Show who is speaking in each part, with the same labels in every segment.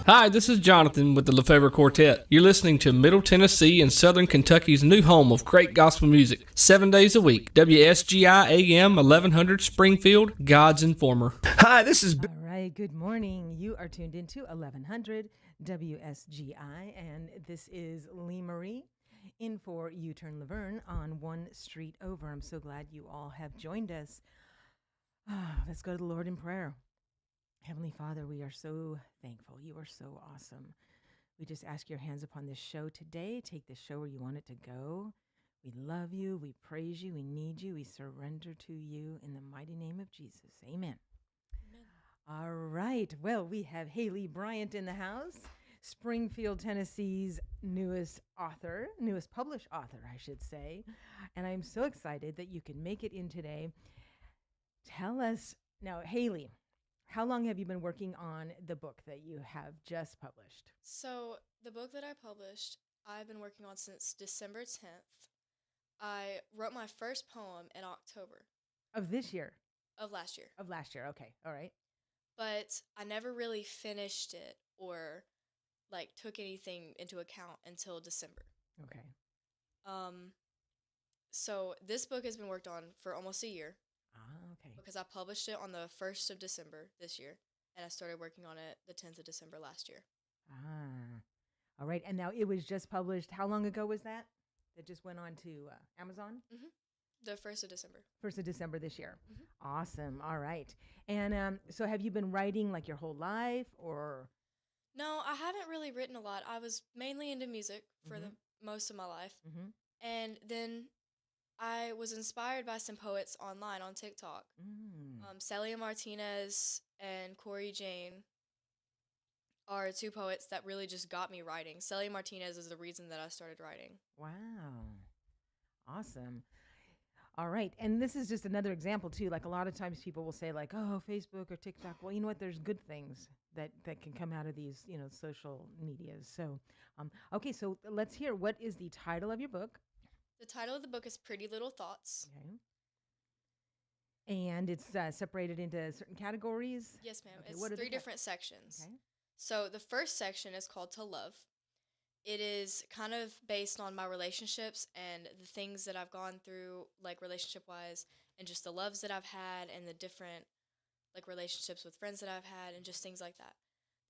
Speaker 1: Hi, this is Jonathan with the Lefebvre Quartet. You're listening to Middle Tennessee and Southern Kentucky's new home of great gospel music, 7 days a week. WSGI AM 1100 Springfield, God's Informer.
Speaker 2: Hi, this is
Speaker 3: All right, good morning. You are tuned into 1100 WSGI, and this is Lee Marie in for U-Turn Laverne on One Street Over. I'm so glad you all have joined us. Let's go to the Lord in prayer. Heavenly Father, we are so thankful. You are so awesome. We just ask your hands upon this show today. Take this show where you want it to go. We love you. We praise you. We need you. We surrender to you in the mighty name of Jesus. Amen. All right. Well, we have Hailey Bryant in the house, Springfield, Tennessee's newest published author, I should say. And I'm so excited that you can make it in today. Tell us now, Hailey, how long have you been working on the book that you have just published?
Speaker 4: So the book that I published, I've been working on since December 10th. I wrote my first poem in October.
Speaker 3: Of this year?
Speaker 4: Of last year.
Speaker 3: Of last year, okay. All right.
Speaker 4: But I never really finished it or took anything into account until December.
Speaker 3: Okay.
Speaker 4: So this book has been worked on for almost a year.
Speaker 3: Okay.
Speaker 4: Because I published it on the 1st of December this year, and I started working on it the 10th of December last year.
Speaker 3: All right. And now it was just published. How long ago was that? That just went on to Amazon?
Speaker 4: Mm-hmm. The 1st of December.
Speaker 3: 1st of December this year.
Speaker 4: Mm-hmm.
Speaker 3: Awesome. All right. And so have you been writing like your whole life or?
Speaker 4: No, I haven't really written a lot. I was mainly into music for the most of my life.
Speaker 3: Mm-hmm.
Speaker 4: And then I was inspired by some poets online on TikTok. Celia Martinez and Corey Jane are two poets that really just got me writing. Celia Martinez is the reason that I started writing.
Speaker 3: Wow. Awesome. All right. And this is just another example, too. Like a lot of times people will say like, oh, Facebook or TikTok. Well, you know what? There's good things that can come out of these, social medias. So, okay. So let's hear, what is the title of your book?
Speaker 4: The title of the book is Pretty Little Thoughts.
Speaker 3: Okay. And it's separated into certain categories?
Speaker 4: Yes, ma'am.
Speaker 3: Okay,
Speaker 4: It's three different sections.
Speaker 3: Okay.
Speaker 4: So the first section is called To Love. It is kind of based on my relationships and the things that I've gone through, like relationship-wise, and just the loves that I've had and the different relationships with friends that I've had and just things like that.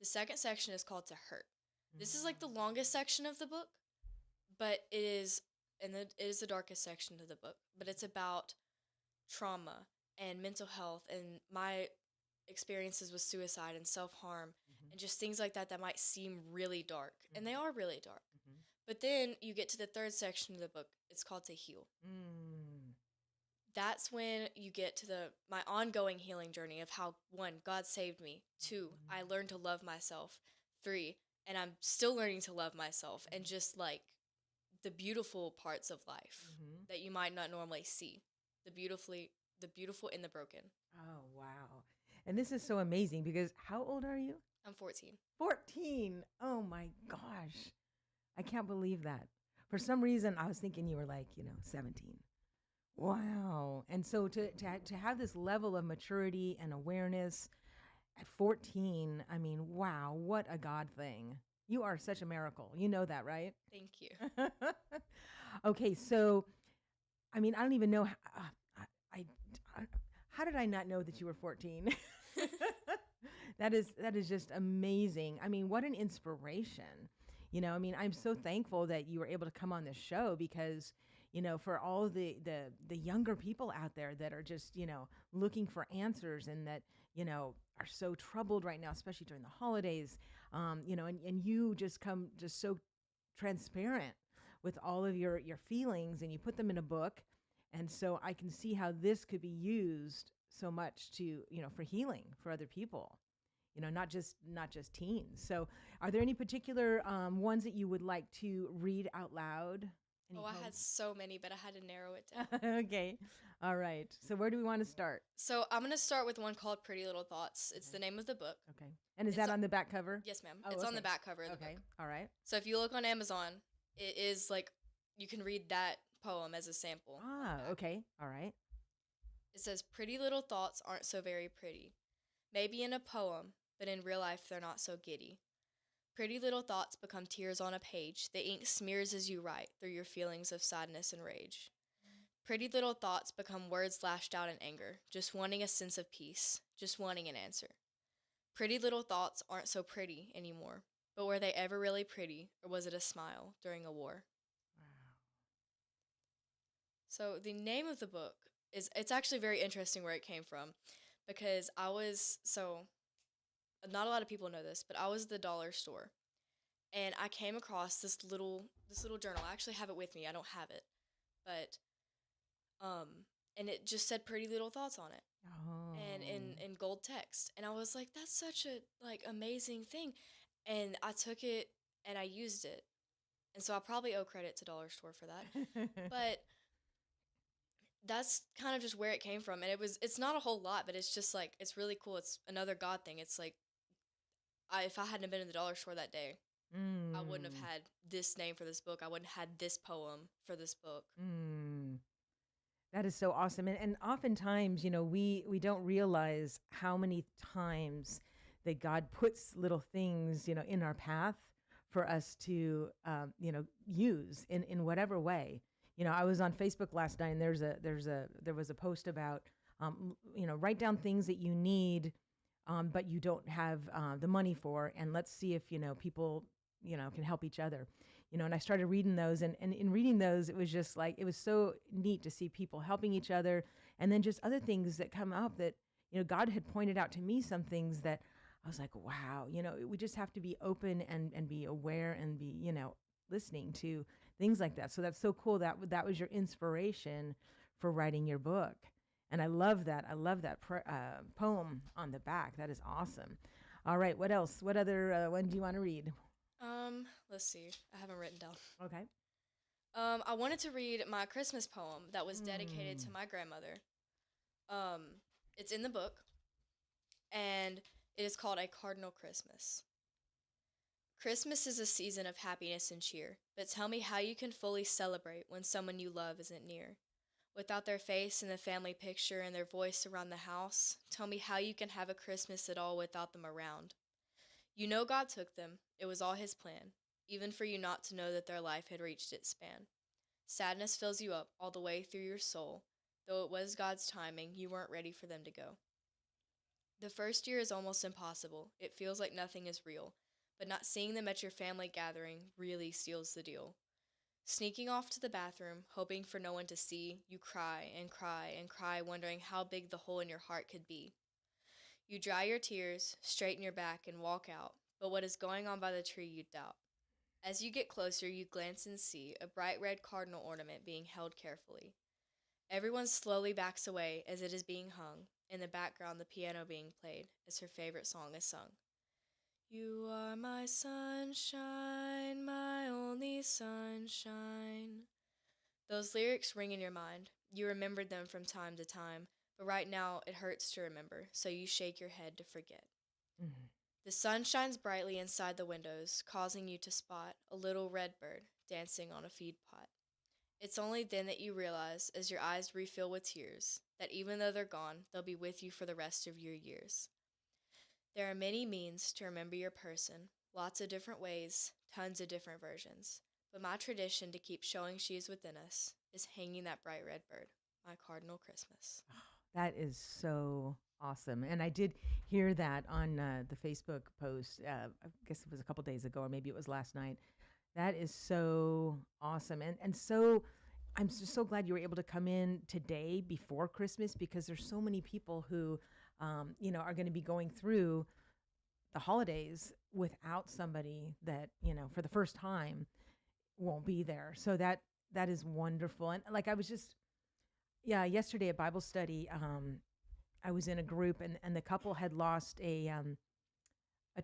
Speaker 4: The second section is called To Hurt. This is the longest section of the book, but it is the darkest section of the book, but it's about trauma and mental health and my experiences with suicide and self-harm and just things like that might seem really dark, and they are really dark. But then you get to the third section of the book. It's called To Heal. That's when you get to my ongoing healing journey of how, 1, God saved me, 2, I learned to love myself, 3, and I'm still learning to love myself, and just the beautiful parts of life that you might not normally see. The beautiful in the broken.
Speaker 3: Oh, wow. And this is so amazing because how old are you?
Speaker 4: I'm 14.
Speaker 3: 14. Oh my gosh. I can't believe that. For some reason, I was thinking you were 17. Wow. And so to have this level of maturity and awareness at 14, I mean, wow, what a God thing. You are such a miracle. You know that, right?
Speaker 4: Thank you.
Speaker 3: Okay, so, I mean, I don't even know. How did I not know that you were 14? That is just amazing. I mean, what an inspiration. I mean, I'm so thankful that you were able to come on this show because, for all the younger people out there that are just, looking for answers and that, are so troubled right now, especially during the holidays, and you just come just so transparent with all of your feelings and you put them in a book. And so I can see how this could be used so much to, for healing for other people, not just teens. So are there any particular ones that you would like to read out loud?
Speaker 4: I had so many, but I had to narrow it down.
Speaker 3: Okay. All right. So where do we want to start?
Speaker 4: So I'm going to start with one called Pretty Little Thoughts. It's the name of the book.
Speaker 3: Okay. And is that on the back cover?
Speaker 4: Yes, ma'am.
Speaker 3: Oh,
Speaker 4: it's
Speaker 3: okay.
Speaker 4: on the back cover of the book.
Speaker 3: Okay. All right.
Speaker 4: So if you look on Amazon, it is you can read that poem as a sample.
Speaker 3: Okay. All right.
Speaker 4: It says, pretty little thoughts aren't so very pretty. Maybe in a poem, but in real life they're not so giddy. Pretty little thoughts become tears on a page. The ink smears as you write through your feelings of sadness and rage. Pretty little thoughts become words lashed out in anger, just wanting a sense of peace, just wanting an answer. Pretty little thoughts aren't so pretty anymore, but were they ever really pretty, or was it a smile during a war? So the name of the book it's actually very interesting where it came from, because not a lot of people know this, but I was at the dollar store, and I came across this little journal. I actually have it with me. I don't have it, but um, and it just said "Pretty Little Thoughts" on it, and in gold text, and I was like, that's such a amazing thing, and I took it and I used it, and so I probably owe credit to Dollar Store for that, but that's kind of just where it came from, and it's not a whole lot, but it's just like it's really cool. It's another God thing. It's like if I hadn't been in the dollar store that day, I wouldn't have had this name for this book. I wouldn't have had this poem for this book.
Speaker 3: That is so awesome. And oftentimes, we don't realize how many times that God puts little things, in our path for us to, use in whatever way. I was on Facebook last night, and there was a post about, write down things that you need, but you don't have the money for, and let's see if, people, can help each other. And I started reading those, and in reading those, it was just like, it was so neat to see people helping each other. And then just other things that come up that, God had pointed out to me some things that I was like, wow, we just have to be open and be aware and be, listening to things like that. So that's so cool. That was your inspiration for writing your book. And I love that. I love that poem on the back. That is awesome. All right. What else? What other one do you want to read?
Speaker 4: Let's see. I haven't written down.
Speaker 3: Okay.
Speaker 4: I wanted to read my Christmas poem that was dedicated to my grandmother. It's in the book, and it is called A Cardinal Christmas. Christmas is a season of happiness and cheer, but tell me how you can fully celebrate when someone you love isn't near. Without their face in the family picture and their voice around the house, tell me how you can have a Christmas at all without them around. You know God took them. It was all his plan, even for you not to know that their life had reached its span. Sadness fills you up all the way through your soul. Though it was God's timing, you weren't ready for them to go. The first year is almost impossible. It feels like nothing is real, but not seeing them at your family gathering really seals the deal. Sneaking off to the bathroom, hoping for no one to see, you cry and cry and cry, wondering how big the hole in your heart could be. You dry your tears, straighten your back, and walk out, but what is going on by the tree you doubt. As you get closer, you glance and see a bright red cardinal ornament being held carefully. Everyone slowly backs away as it is being hung, in the background the piano being played as her favorite song is sung. You are my sunshine, my only sunshine. Those lyrics ring in your mind. You remembered them from time to time, but right now it hurts to remember, so you shake your head to forget.
Speaker 3: Mm-hmm.
Speaker 4: The sun shines brightly inside the windows, causing you to spot a little red bird dancing on a feed pot. It's only then that you realize, as your eyes refill with tears, that even though they're gone, they'll be with you for the rest of your years. There are many means to remember your person, lots of different ways, tons of different versions. But my tradition to keep showing she is within us is hanging that bright red bird, my cardinal Christmas.
Speaker 3: That is so awesome. And I did hear that on the Facebook post. I guess it was a couple days ago, or maybe it was last night. That is so awesome. And so I'm just so glad you were able to come in today before Christmas, because there's so many people who, are going to be going through the holidays without somebody that, for the first time won't be there. So that is wonderful. And like, I was just, yesterday at Bible study, I was in a group, and the couple had lost a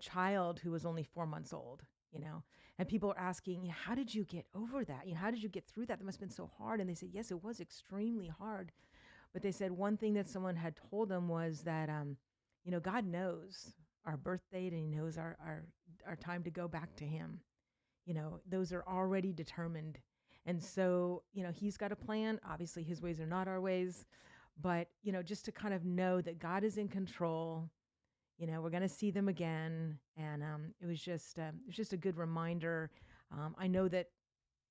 Speaker 3: child who was only 4 months old, and people are asking, how did you get over that? How did you get through that? That must have been so hard. And they said, yes, it was extremely hard. But they said one thing that someone had told them was that, God knows our birth date, and he knows our time to go back to him. Those are already determined. And so, he's got a plan. Obviously, his ways are not our ways. But, just to kind of know that God is in control, we're going to see them again. And it was just a good reminder. I know that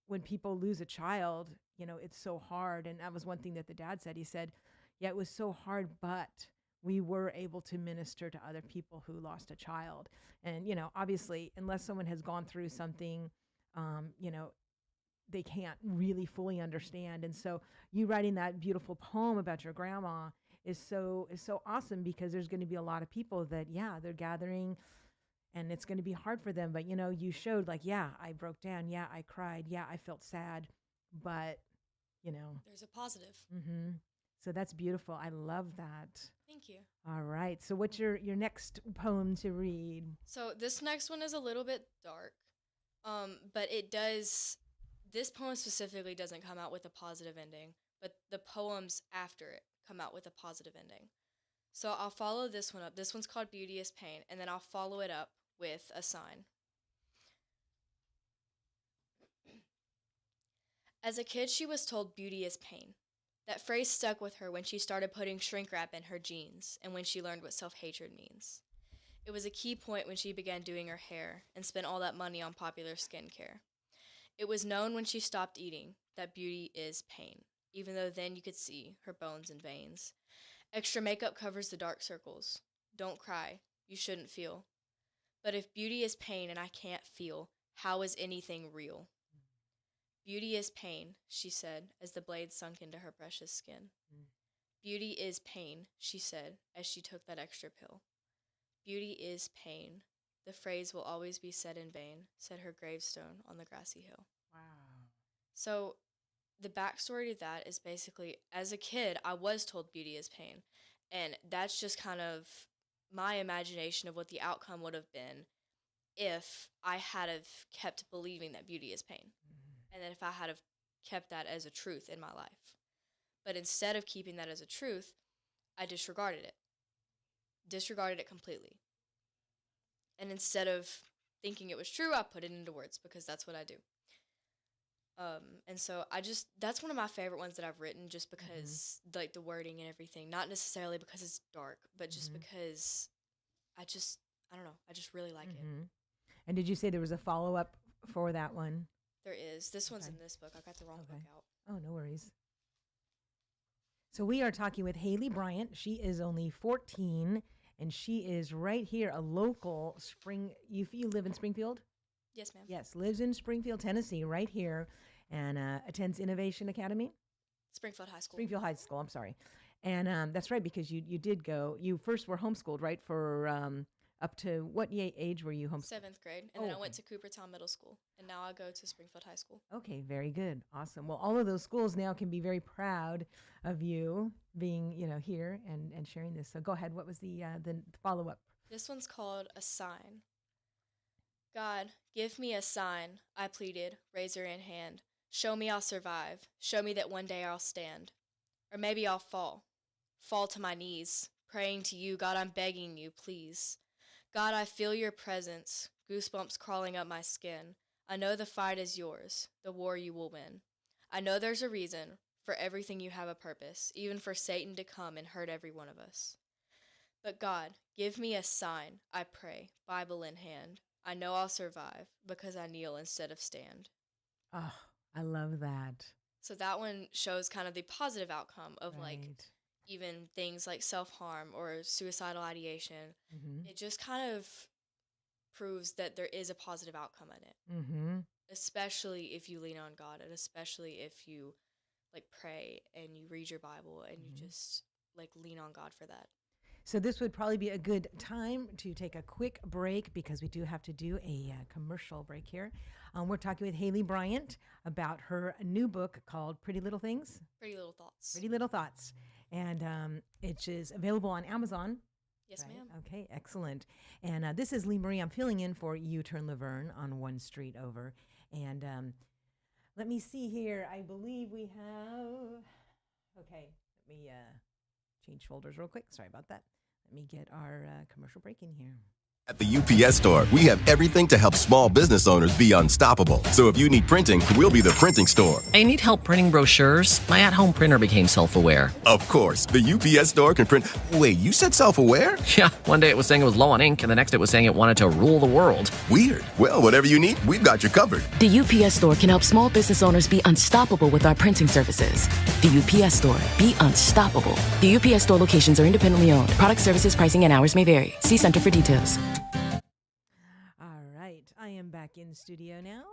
Speaker 3: when people lose a child, it's so hard. And that was one thing that the dad said. He said, yeah, it was so hard, but we were able to minister to other people who lost a child. And, obviously, unless someone has gone through something, they can't really fully understand. And so you writing that beautiful poem about your grandma is so awesome, because there's going to be a lot of people that, yeah, they're gathering and it's going to be hard for them. But, you showed like, yeah, I broke down. Yeah, I cried. Yeah, I felt sad. But,
Speaker 4: There's a positive.
Speaker 3: mm-hmm. So that's beautiful. I love that.
Speaker 4: Thank you.
Speaker 3: All right. So what's your next poem to read?
Speaker 4: So this next one is a little bit dark, but this poem specifically doesn't come out with a positive ending, but the poems after it come out with a positive ending. So I'll follow this one up. This one's called Beauty is Pain, and then I'll follow it up with a sign. As a kid, she was told beauty is pain. That phrase stuck with her when she started putting shrink wrap in her jeans and when she learned what self-hatred means. It was a key point when she began doing her hair and spent all that money on popular skincare. It was known when she stopped eating that beauty is pain, even though then you could see her bones and veins. Extra makeup covers the dark circles. Don't cry. You shouldn't feel. But if beauty is pain and I can't feel, how is anything real? Beauty is pain, she said, as the blade sunk into her precious skin. Beauty is pain, she said, as she took that extra pill. Beauty is pain. The phrase will always be said in vain, said her gravestone on the grassy hill.
Speaker 3: Wow.
Speaker 4: So the backstory to that is basically, as a kid, I was told beauty is pain. And that's just kind of my imagination of what the outcome would have been if I had have kept believing that beauty is pain. And then if I had have kept that as a truth in my life. But instead of keeping that as a truth, I disregarded it. Disregarded it completely. And instead of thinking it was true, I put it into words because that's what I do. And so that's one of my favorite ones that I've written, just because like the wording and everything, not necessarily because it's dark, but just because I don't know, I just really like it.
Speaker 3: And did you say there was a follow-up for that one?
Speaker 4: There is. This one's in this book. I got the wrong book out.
Speaker 3: Oh, no worries. So we are talking with Hailey Bryant. She is only 14, and she is right here, a local You live in Springfield?
Speaker 4: Yes, ma'am.
Speaker 3: Yes, lives in Springfield, Tennessee, right here, and attends Innovation Academy?
Speaker 4: Springfield High School.
Speaker 3: Springfield High School, I'm sorry. And that's right, because you did go, you first were homeschooled, right, for up to what age were you homeschooled?
Speaker 4: 7th grade. And then I went to Coopertown Middle School. And now I go to Springfield High School.
Speaker 3: Okay, very good. Awesome. Well, all of those schools now can be very proud of you being, here and sharing this. So go ahead. What was the follow-up?
Speaker 4: This one's called A Sign. God, give me a sign, I pleaded, razor in hand. Show me I'll survive. Show me that one day I'll stand. Or maybe I'll fall to my knees, praying to you, God, I'm begging you, please. God, I feel your presence, goosebumps crawling up my skin. I know the fight is yours, the war you will win. I know there's a reason, for everything you have a purpose, even for Satan to come and hurt every one of us. But God, give me a sign, I pray, Bible in hand. I know I'll survive, because I kneel instead of stand.
Speaker 3: Oh, I love that.
Speaker 4: So that one shows kind of the positive outcome of like even things like self-harm or suicidal ideation. It just kind of proves that there is a positive outcome in it, especially if you lean on God, and especially if you like pray and you read your Bible and you just like lean on God for that.
Speaker 3: So this would probably be a good time to take a quick break, because we do have to do a commercial break here. We're talking with Hailey Bryant about her new book called Pretty Little Things.
Speaker 4: Pretty Little Thoughts.
Speaker 3: Pretty Little Thoughts. And it is available on Amazon.
Speaker 4: Yes,
Speaker 3: right?
Speaker 4: ma'am.
Speaker 3: Okay, excellent. And this is Lee Marie. I'm filling in for U-Turn Laverne on One Street Over. And let me see here. I believe we have... Okay, let me change folders real quick. Sorry about that. Let me get our commercial break in here.
Speaker 2: At the UPS Store, we have everything to help small business owners be unstoppable. So if you need printing, we'll be the printing store.
Speaker 5: I need help printing brochures. My at-home printer became self-aware.
Speaker 2: Of course, the UPS Store can print... Wait, you said self-aware?
Speaker 5: Yeah, one day it was saying it was low on ink, and the next it was saying it wanted to rule the world.
Speaker 2: Weird. Well, whatever you need, we've got you covered.
Speaker 6: The UPS Store can help small business owners be unstoppable with our printing services. The UPS Store. Be unstoppable. The UPS Store locations are independently owned. Product, services, pricing, and hours may vary. See Center for details.
Speaker 3: All right. I am back in studio now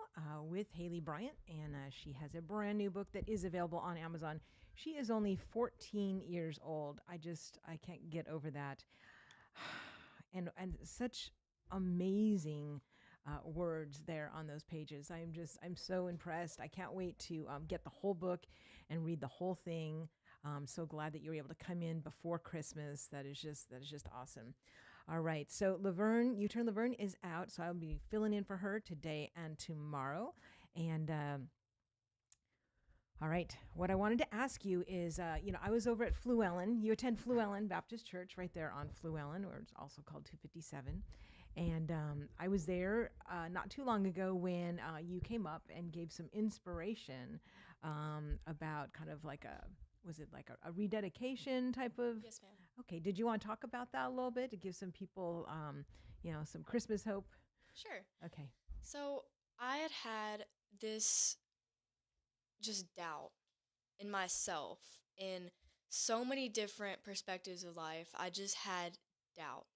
Speaker 3: with Hailey Bryant, and she has a brand new book that is available on Amazon. She is only 14 years old. I can't get over that. And such amazing words there on those pages. I'm so impressed. I can't wait to get the whole book and read the whole thing. I'm so glad that you were able to come in before Christmas. That is just awesome. All right, so U-Turn Laverne is out, so I'll be filling in for her today and tomorrow. And all right, what I wanted to ask you is, I was over at Fluellen. You attend Fluellen Baptist Church right there on Fluellen, or it's also called 257. And I was there not too long ago when you came up and gave some inspiration about kind of like was it like a rededication type of?
Speaker 4: Yes, ma'am.
Speaker 3: Okay, did you want to talk about that a little bit to give some people, some Christmas hope?
Speaker 4: Sure.
Speaker 3: Okay.
Speaker 4: So I had this just doubt in myself in so many different perspectives of life. I just had doubt.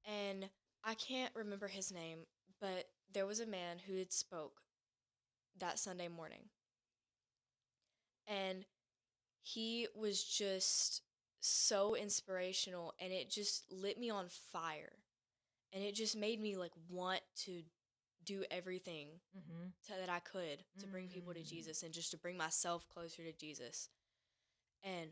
Speaker 4: And I can't remember his name, but there was a man who had spoke that Sunday morning. And he was just so inspirational, and it just lit me on fire. And it just made me like want to do everything that I could to bring people to Jesus and just to bring myself closer to Jesus. And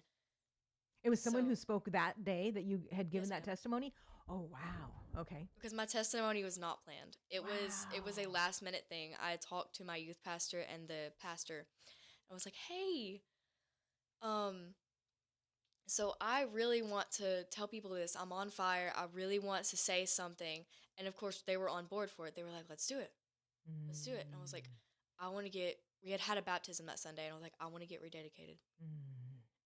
Speaker 3: it was someone who spoke that day that you had given that
Speaker 4: ma'am.
Speaker 3: testimony? Oh, wow. Okay.
Speaker 4: Because my testimony was not planned. It was a last minute thing. I talked to my youth pastor and the pastor. I was like, "Hey, so I really want to tell people this. I'm on fire. I really want to say something." And of course, they were on board for it. They were like, "Let's do it. Let's do it." And I was like, we had a baptism that Sunday, and I was like, "I want to get rededicated."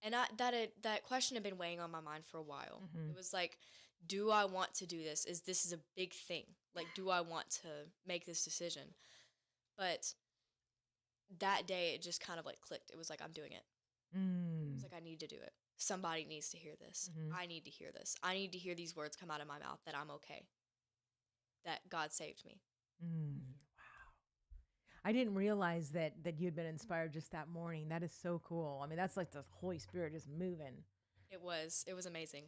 Speaker 4: And that question had been weighing on my mind for a while. It was like, do I want to do this? This is a big thing. Like, do I want to make this decision? But that day, it just kind of like clicked. It was like, I'm doing it. It was like, I need to do it. Somebody needs to hear this. I need to hear this. I need to hear these words come out of my mouth that I'm okay, that God saved me.
Speaker 3: Wow. I didn't realize that you'd been inspired just that morning. That is so cool. I mean, that's like the Holy Spirit just moving.
Speaker 4: It was amazing.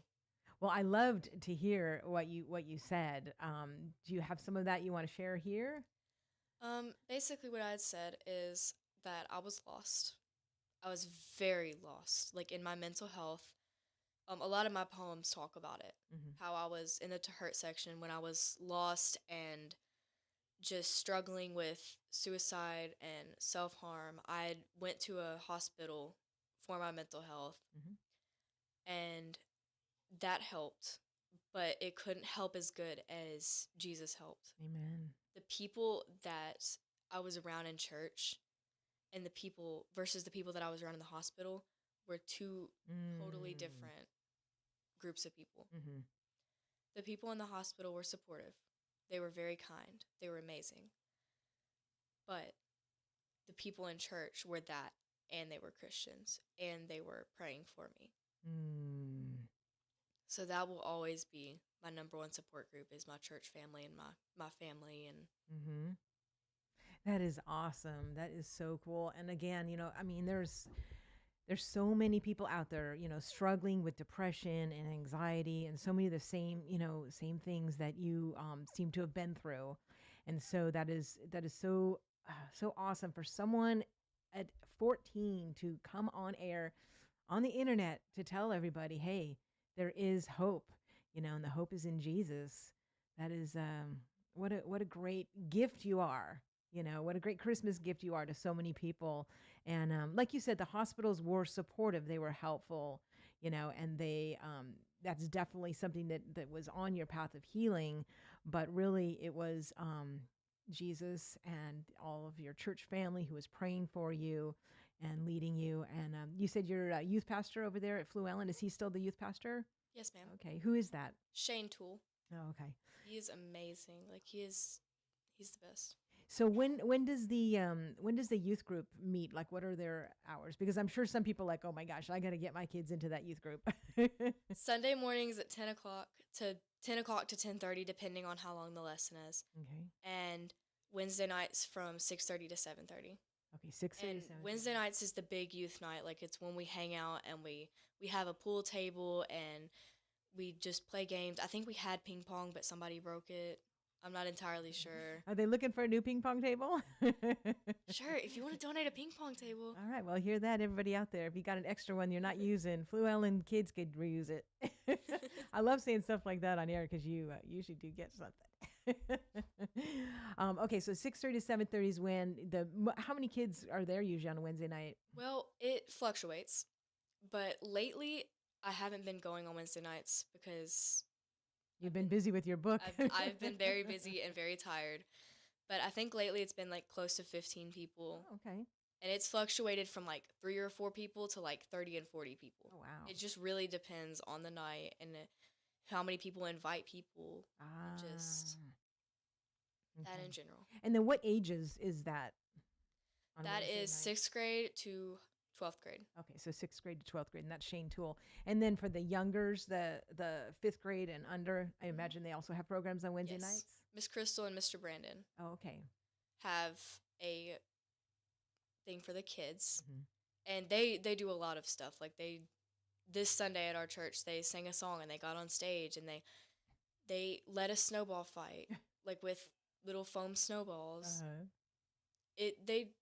Speaker 3: Well, I loved to hear what you said. Do you have some of that you want to share here?
Speaker 4: Basically what I had said is that I was lost. I was very lost, like in my mental health. A lot of my poems talk about it, how I was in the to hurt section when I was lost and just struggling with suicide and self-harm. I went to a hospital for my mental health, and that helped, but it couldn't help as good as Jesus helped.
Speaker 3: Amen.
Speaker 4: The people that I was around in church and the people versus the people that I was around in the hospital were two totally different groups of people. The people in the hospital were supportive. They were very kind. They were amazing. But the people in church were that, and they were Christians, and they were praying for me. So that will always be my number one support group, is my church family and my family. And
Speaker 3: that is awesome. That is so cool. And again, I mean, there's so many people out there, struggling with depression and anxiety and so many of the same things that you seem to have been through. And so that is so awesome for someone at 14 to come on air on the internet to tell everybody, hey, there is hope, and the hope is in Jesus. That is what a great gift you are. What a great Christmas gift you are to so many people. And like you said, the hospitals were supportive. They were helpful, and they that's definitely something that was on your path of healing, but really it was Jesus and all of your church family who was praying for you and leading you. And you said you're a youth pastor over there at Fluellen. Is he still the youth pastor?
Speaker 4: Yes, ma'am.
Speaker 3: Okay. Who is that?
Speaker 4: Shane Toole.
Speaker 3: Oh, okay.
Speaker 4: He is amazing. Like he's the best.
Speaker 3: So when does the youth group meet? Like, what are their hours? Because I'm sure some people are like, oh my gosh, I got to get my kids into that youth group.
Speaker 4: Sunday mornings at 10 o'clock to 10:30, depending on how long the lesson is.
Speaker 3: Okay.
Speaker 4: And Wednesday nights from 6:30 to 7:30.
Speaker 3: Okay, 6
Speaker 4: And Wednesday nights is the big youth night. Like it's when we hang out and we have a pool table and we just play games. I think we had ping pong, but somebody broke it. I'm not entirely sure.
Speaker 3: Are they looking for a new ping pong table?
Speaker 4: Sure, if you want to donate a ping pong table.
Speaker 3: All right, well, hear that, everybody out there. If you got an extra one you're not using, Fluellen kids could reuse it. I love saying stuff like that on air because you usually do get something. Okay, so 6:30 to 7:30 is when how many kids are there usually on a Wednesday night?
Speaker 4: Well, it fluctuates, but lately I haven't been going on Wednesday nights because
Speaker 3: You've been busy with your book.
Speaker 4: I've been very busy and very tired. But I think lately it's been like close to 15 people.
Speaker 3: Oh, okay.
Speaker 4: And it's fluctuated from like 3 or 4 people to like 30 and 40 people.
Speaker 3: Oh, wow.
Speaker 4: It just really depends on the night and how many people invite people. And just that
Speaker 3: Okay.
Speaker 4: in general.
Speaker 3: And then what ages is that? On
Speaker 4: That
Speaker 3: Wednesday
Speaker 4: is
Speaker 3: night?
Speaker 4: 6th grade to 12th grade.
Speaker 3: Okay, so 6th grade to 12th grade, and that's Shane Toole. And then for the youngers, the 5th grade and under, I imagine they also have programs on Wednesday
Speaker 4: Yes.
Speaker 3: nights?
Speaker 4: Miss Crystal and Mr. Brandon
Speaker 3: Oh, okay.
Speaker 4: have a thing for the kids.
Speaker 3: Mhm.
Speaker 4: And they do a lot of stuff. Like this Sunday at our church, they sang a song and they got on stage and they led a snowball fight, like with little foam snowballs.
Speaker 3: Uh-huh.
Speaker 4: They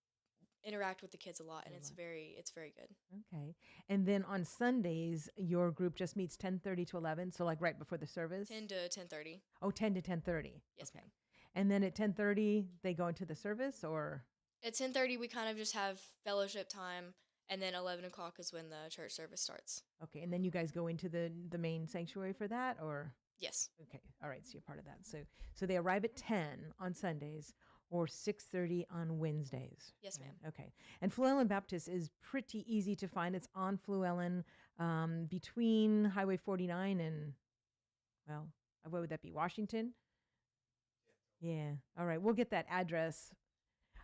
Speaker 4: interact with the kids a lot, and
Speaker 3: A
Speaker 4: it's
Speaker 3: lot.
Speaker 4: very good.
Speaker 3: Okay. And then on Sundays, your group just meets 10:30 to 11, so like right before the service?
Speaker 4: 10 to 10:30.
Speaker 3: Oh, 10 to 10:30.
Speaker 4: Yes,
Speaker 3: Okay.
Speaker 4: ma'am.
Speaker 3: And then at 10:30, they go into the service, or?
Speaker 4: At 10:30, we kind of just have fellowship time, and then 11 o'clock is when the church service starts.
Speaker 3: Okay, and then you guys go into the main sanctuary for that, or?
Speaker 4: Yes.
Speaker 3: Okay, all right, so you're part of that. So they arrive at 10 on Sundays or 6:30 on Wednesdays.
Speaker 4: Yes, ma'am.
Speaker 3: Okay, and Fluellen Baptist is pretty easy to find. It's on Fluellen, between Highway 49 and, well, what would that be, Washington? Yeah, all right, we'll get that address.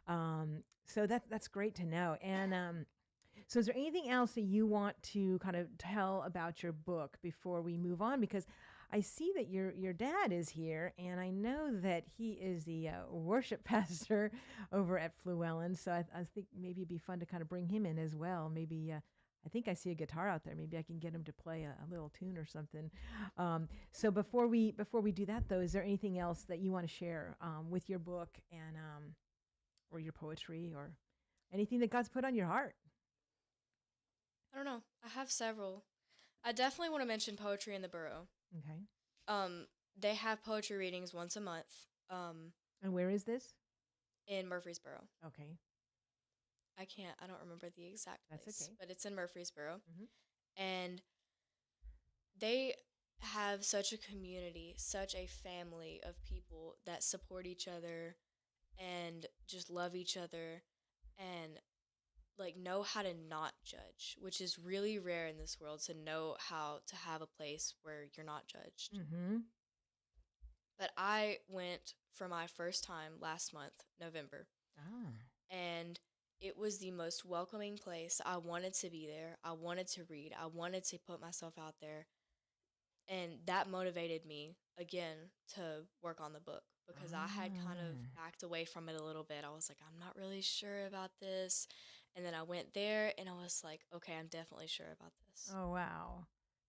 Speaker 3: So that's great to know. And so is there anything else that you want to kind of tell about your book before we move on? Because I see that your dad is here, and I know that he is the worship pastor over at Fluellen. So I think maybe it'd be fun to kind of bring him in as well. Maybe I think I see a guitar out there. Maybe I can get him to play a little tune or something. So before we do that, though, is there anything else that you want to share with your book and or your poetry or anything that God's put on your heart?
Speaker 4: I don't know. I have several. I definitely want to mention Poetry in the Borough.
Speaker 3: Okay.
Speaker 4: They have poetry readings once a month.
Speaker 3: And where is this?
Speaker 4: In Murfreesboro.
Speaker 3: Okay.
Speaker 4: I don't remember the exact
Speaker 3: That's
Speaker 4: place,
Speaker 3: okay.
Speaker 4: but it's in Murfreesboro.
Speaker 3: Mhm.
Speaker 4: And they have such a community, such a family of people that support each other and just love each other and like know how to not judge, which is really rare in this world, to know how to have a place where you're not judged.
Speaker 3: Mm-hmm.
Speaker 4: But I went for my first time last month, November,
Speaker 3: Ah.
Speaker 4: and it was the most welcoming place. I wanted to be there. I wanted to read. I wanted to put myself out there. And that motivated me again to work on the book because I had kind of backed away from it a little bit. I was like, I'm not really sure about this. And then I went there and I was like, okay, I'm definitely sure about this.
Speaker 3: Oh, wow.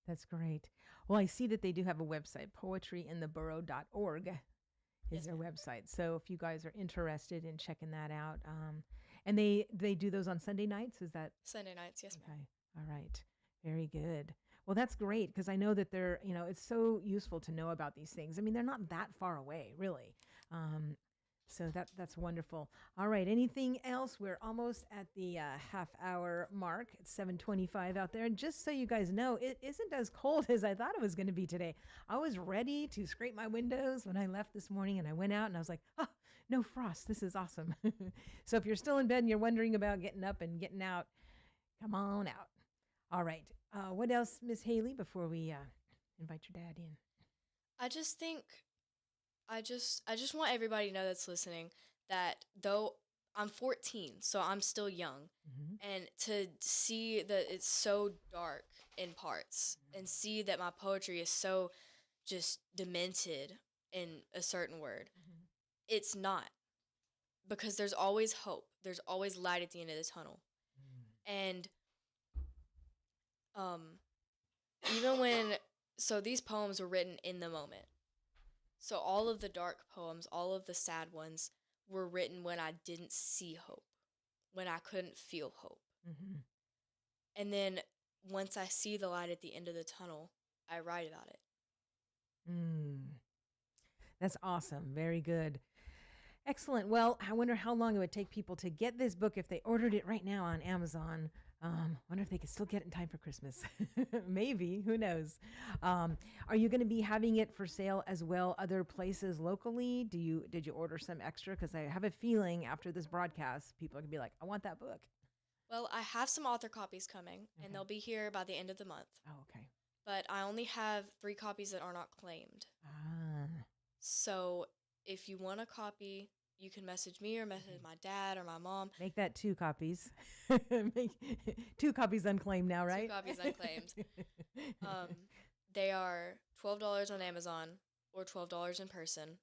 Speaker 3: That's great. Well, I see that they do have a website, poetryintheborough.org is
Speaker 4: Yes,
Speaker 3: their
Speaker 4: ma'am.
Speaker 3: website. So if you guys are interested in checking that out, and they do those on Sunday nights, is that?
Speaker 4: Sunday nights, yes, ma'am.
Speaker 3: Okay. All right. Very good. Well, that's great because I know that they're, it's so useful to know about these things. I mean, they're not that far away, really. So that's wonderful. All right. Anything else? We're almost at the half hour mark. It's 7:25 out there. And just so you guys know, it isn't as cold as I thought it was going to be today. I was ready to scrape my windows when I left this morning, and I went out and I was like, oh, no frost. This is awesome. So if you're still in bed and you're wondering about getting up and getting out, come on out. All right. What else, Miss Hailey, before we invite your dad in?
Speaker 4: I just think I just want everybody to know that's listening that though I'm 14, so I'm still young, and to see that it's so dark in parts and see that my poetry is so just demented in a certain word, it's not, because there's always hope. There's always light at the end of the tunnel. And even when, so these poems were written in the moment. So all of the dark poems, all of the sad ones were written when I didn't see hope, when I couldn't feel hope. And then once I see the light at the end of the tunnel, I write about it.
Speaker 3: That's awesome. Very good. Excellent. Well, I wonder how long it would take people to get this book if they ordered it right now on Amazon. Wonder if they could still get it in time for Christmas. Maybe. Who knows? Are you going to be having it for sale as well other places locally? Did you order some extra? Because I have a feeling after this broadcast, people are going to be like, I want that book.
Speaker 4: Well, I have some author copies coming, and they'll be here by the end of the month.
Speaker 3: Oh, okay.
Speaker 4: But I only have 3 copies that are not claimed. So if you want a copy, you can message me or message my dad or my mom.
Speaker 3: Make that 2 copies. Make 2 copies unclaimed now, right?
Speaker 4: 2 copies unclaimed. They are $12 on Amazon or $12 in person.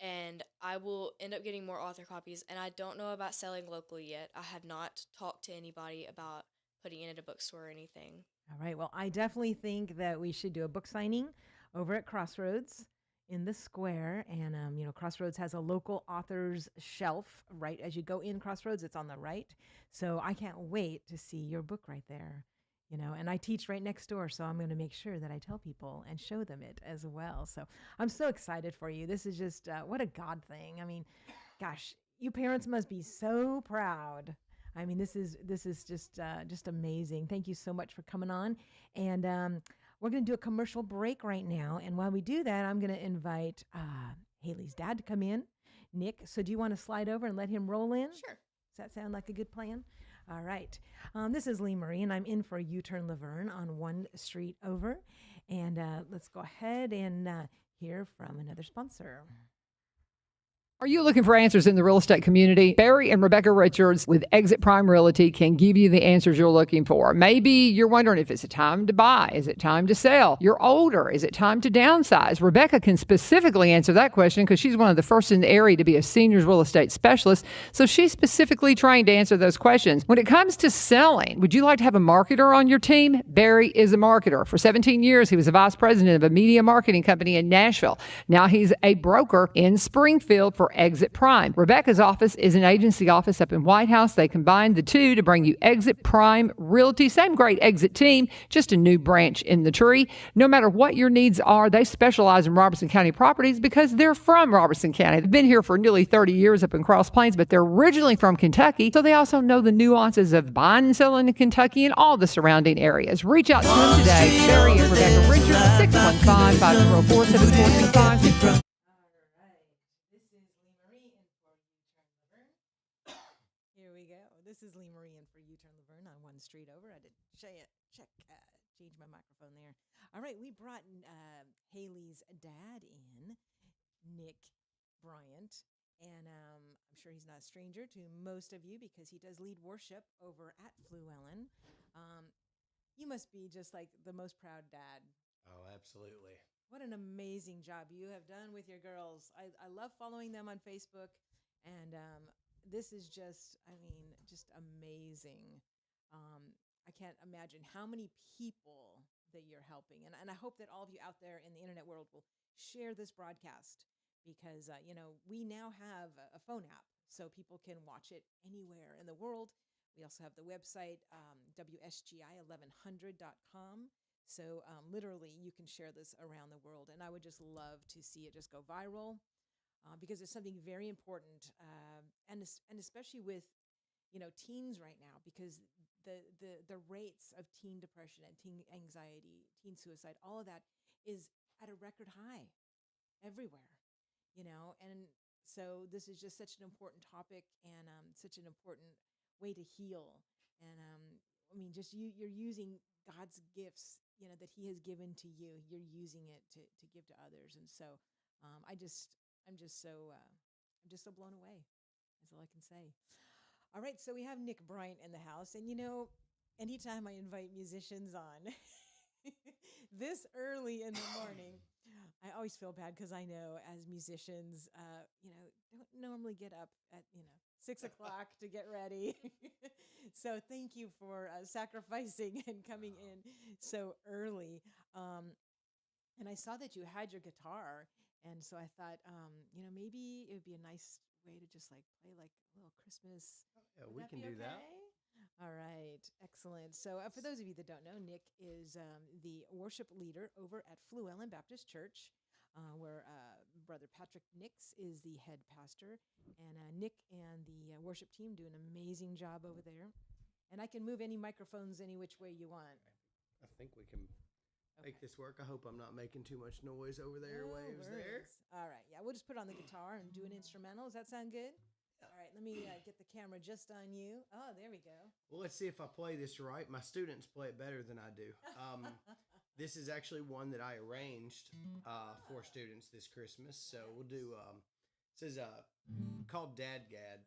Speaker 4: And I will end up getting more author copies. And I don't know about selling locally yet. I have not talked to anybody about putting it in a bookstore or anything.
Speaker 3: All right. Well, I definitely think that we should do a book signing over at Crossroads in the square. And, Crossroads has a local authors shelf right as you go in Crossroads. It's on the right. So I can't wait to see your book right there. And I teach right next door. So I'm going to make sure that I tell people and show them it as well. So I'm so excited for you. This is just what a God thing. I mean, gosh, you parents must be so proud. I mean, this is just amazing. Thank you so much for coming on. And we're going to do a commercial break right now. And while we do that, I'm going to invite Hailey's dad to come in, Nick. So do you want to slide over and let him roll in?
Speaker 4: Sure.
Speaker 3: Does that sound like a good plan? All right. This is Lee Marie, and I'm in for U-Turn Laverne on 1 Street Over. And let's go ahead and hear from another sponsor.
Speaker 7: Are you looking for answers in the real estate community? Barry and Rebecca Richards with Exit Prime Realty can give you the answers you're looking for. Maybe you're wondering if it's a time to buy. Is it time to sell? You're older. Is it time to downsize? Rebecca can specifically answer that question because she's one of the first in the area to be a seniors real estate specialist. So she's specifically trained to answer those questions. When it comes to selling, would you like to have a marketer on your team? Barry is a marketer. For 17 years, he was a vice president of a media marketing company in Nashville. Now he's a broker in Springfield for Exit Prime. Rebecca's office is an agency office up in White House. They combined the two to bring you Exit Prime Realty. Same great Exit team, just a new branch in the tree. No matter what your needs are, they specialize in Robertson County properties because they're from Robertson County. They've been here for nearly 30 years up in Cross Plains, but they're originally from Kentucky, so they also know the nuances of buying and selling in Kentucky and all the surrounding areas. Reach out to them today. Barry and Rebecca Richards, 615-504-7425.
Speaker 3: This is Lee Marie in for U-Turn Laverne on 1 Street Over. I did change my microphone there. All right, we brought Hailey's dad in, Nick Bryant, and I'm sure he's not a stranger to most of you because he does lead worship over at Fluellen. You must be just like the most proud dad.
Speaker 8: Oh, absolutely.
Speaker 3: What an amazing job you have done with your girls. I love following them on Facebook, and this is just amazing. I can't imagine how many people that you're helping. And I hope that all of you out there in the internet world will share this broadcast because, we now have a phone app so people can watch it anywhere in the world. We also have the website, WSGI1100.com. So literally you can share this around the world. And I would just love to see it just go viral. because it's something very important, and especially with teens right now, because the rates of teen depression and teen anxiety, teen suicide, all of that is at a record high everywhere, and so this is just such an important topic, and such an important way to heal. And I mean, just you're using God's gifts, that He has given to you. You're using it to give to others, and so I'm just so blown away. That's all I can say. All right, so we have Nick Bryant in the house, and anytime I invite musicians on this early in the morning, I always feel bad because I know as musicians, don't normally get up at 6 o'clock to get ready. So thank you for sacrificing and coming in so early. And I saw that you had your guitar, and so I thought, maybe it would be a nice way to just like play like a little Christmas.
Speaker 8: Yeah,
Speaker 3: Would
Speaker 8: we
Speaker 3: that
Speaker 8: can
Speaker 3: be
Speaker 8: do that.
Speaker 3: okay? All right, excellent. So for those of you that don't know, Nick is the worship leader over at Fluellen Baptist Church, where Brother Patrick Nix is the head pastor, and Nick and the worship team do an amazing job over there. And I can move any microphones any which way you want.
Speaker 8: I think we can make this work. I hope I'm not making too much noise over there.
Speaker 3: No
Speaker 8: Waves there.
Speaker 3: worries. All right. Yeah, we'll just put on the guitar and do an instrumental. Does that sound good? All right. Let me get the camera just on you. Oh, there we go.
Speaker 8: Well, let's see if I play this right. My students play it better than I do. This is actually one that I arranged for students this Christmas. So we'll do, this is called Dad Gad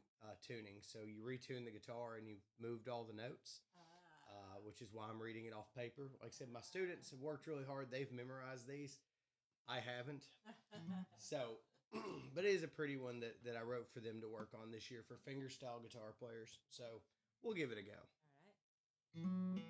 Speaker 8: tuning. So you retune the guitar and you've moved all the notes. Which is why I'm reading it off paper. Like I said, my students have worked really hard. They've memorized these. I haven't. So, but it is a pretty one that I wrote for them to work on this year for fingerstyle guitar players. So we'll give it a go.
Speaker 3: All right.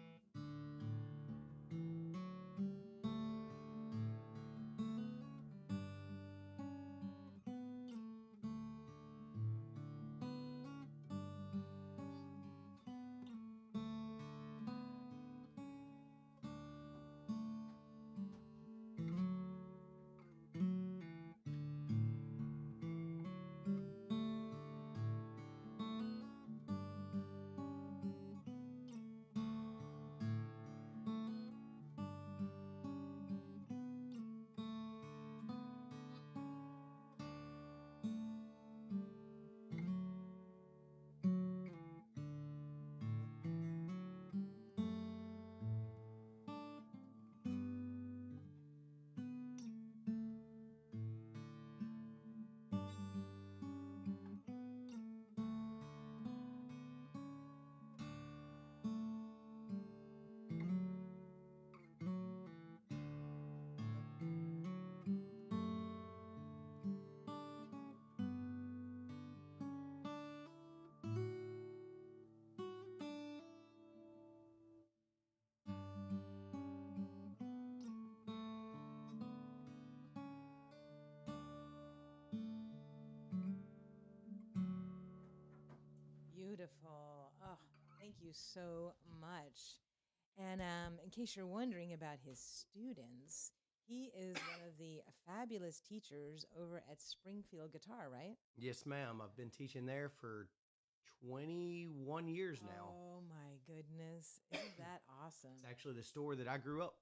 Speaker 3: Beautiful. Oh, thank you so much. And in case you're wondering about his students, he is one of the fabulous teachers over at Springfield Guitar, right?
Speaker 8: Yes, ma'am. I've been teaching there for 21 years now.
Speaker 3: Oh, my goodness. Isn't that awesome?
Speaker 8: It's actually the store that I grew up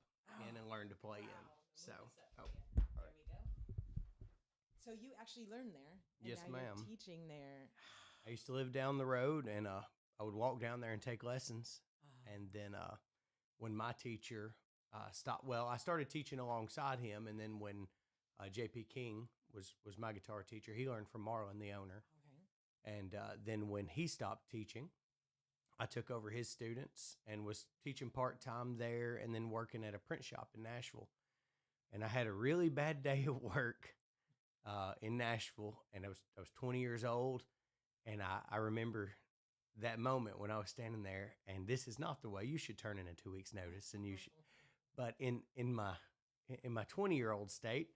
Speaker 8: in and learned to play in. So,
Speaker 3: There we go. So you actually learned there. And
Speaker 8: Yes,
Speaker 3: now you're
Speaker 8: ma'am.
Speaker 3: teaching there.
Speaker 8: I used to live down the road, and I would walk down there and take lessons. And then when my teacher stopped, well, I started teaching alongside him. And then when J.P. King was my guitar teacher, he learned from Marlon, the owner.
Speaker 3: Okay.
Speaker 8: And then when he stopped teaching, I took over his students and was teaching part-time there and then working at a print shop in Nashville. And I had a really bad day of work in Nashville, and I was 20 years old. And I remember that moment when I was standing there, and this is not the way you should turn in a 2 weeks notice. And you should, but in my 20-year-old state,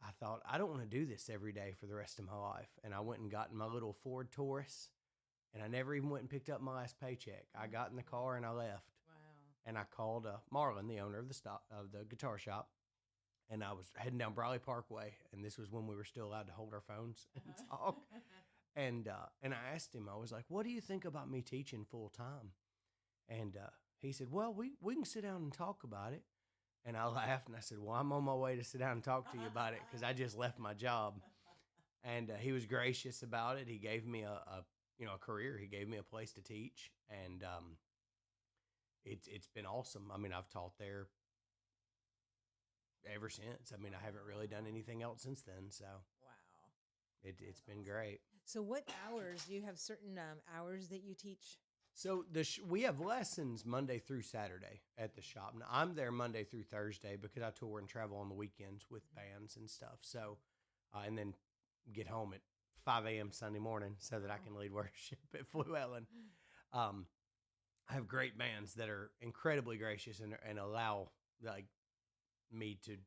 Speaker 8: I thought, I don't want to do this every day for the rest of my life. And I went and got in my little Ford Taurus, and I never even went and picked up my last paycheck. I got in the car and I left.
Speaker 3: Wow.
Speaker 8: And I called Marlon, the owner of the guitar shop, and I was heading down Briley Parkway, and this was when we were still allowed to hold our phones and talk. And I asked him, I was like, "What do you think about me teaching full time?" And he said, "Well, we can sit down and talk about it." And I laughed and I said, "Well, I'm on my way to sit down and talk to you about it because I just left my job." And he was gracious about it. He gave me a career. He gave me a place to teach, and it's been awesome. I mean, I've taught there ever since. I mean, I haven't really done anything else since then. So
Speaker 3: Wow.
Speaker 8: it's been great.
Speaker 3: So what hours? Do you have certain hours that you teach?
Speaker 8: So we have lessons Monday through Saturday at the shop. Now, I'm there Monday through Thursday because I tour and travel on the weekends with bands and stuff. So, and then get home at 5 a.m. Sunday morning so that I can lead worship at Llewellyn. I have great bands that are incredibly gracious and allow like me to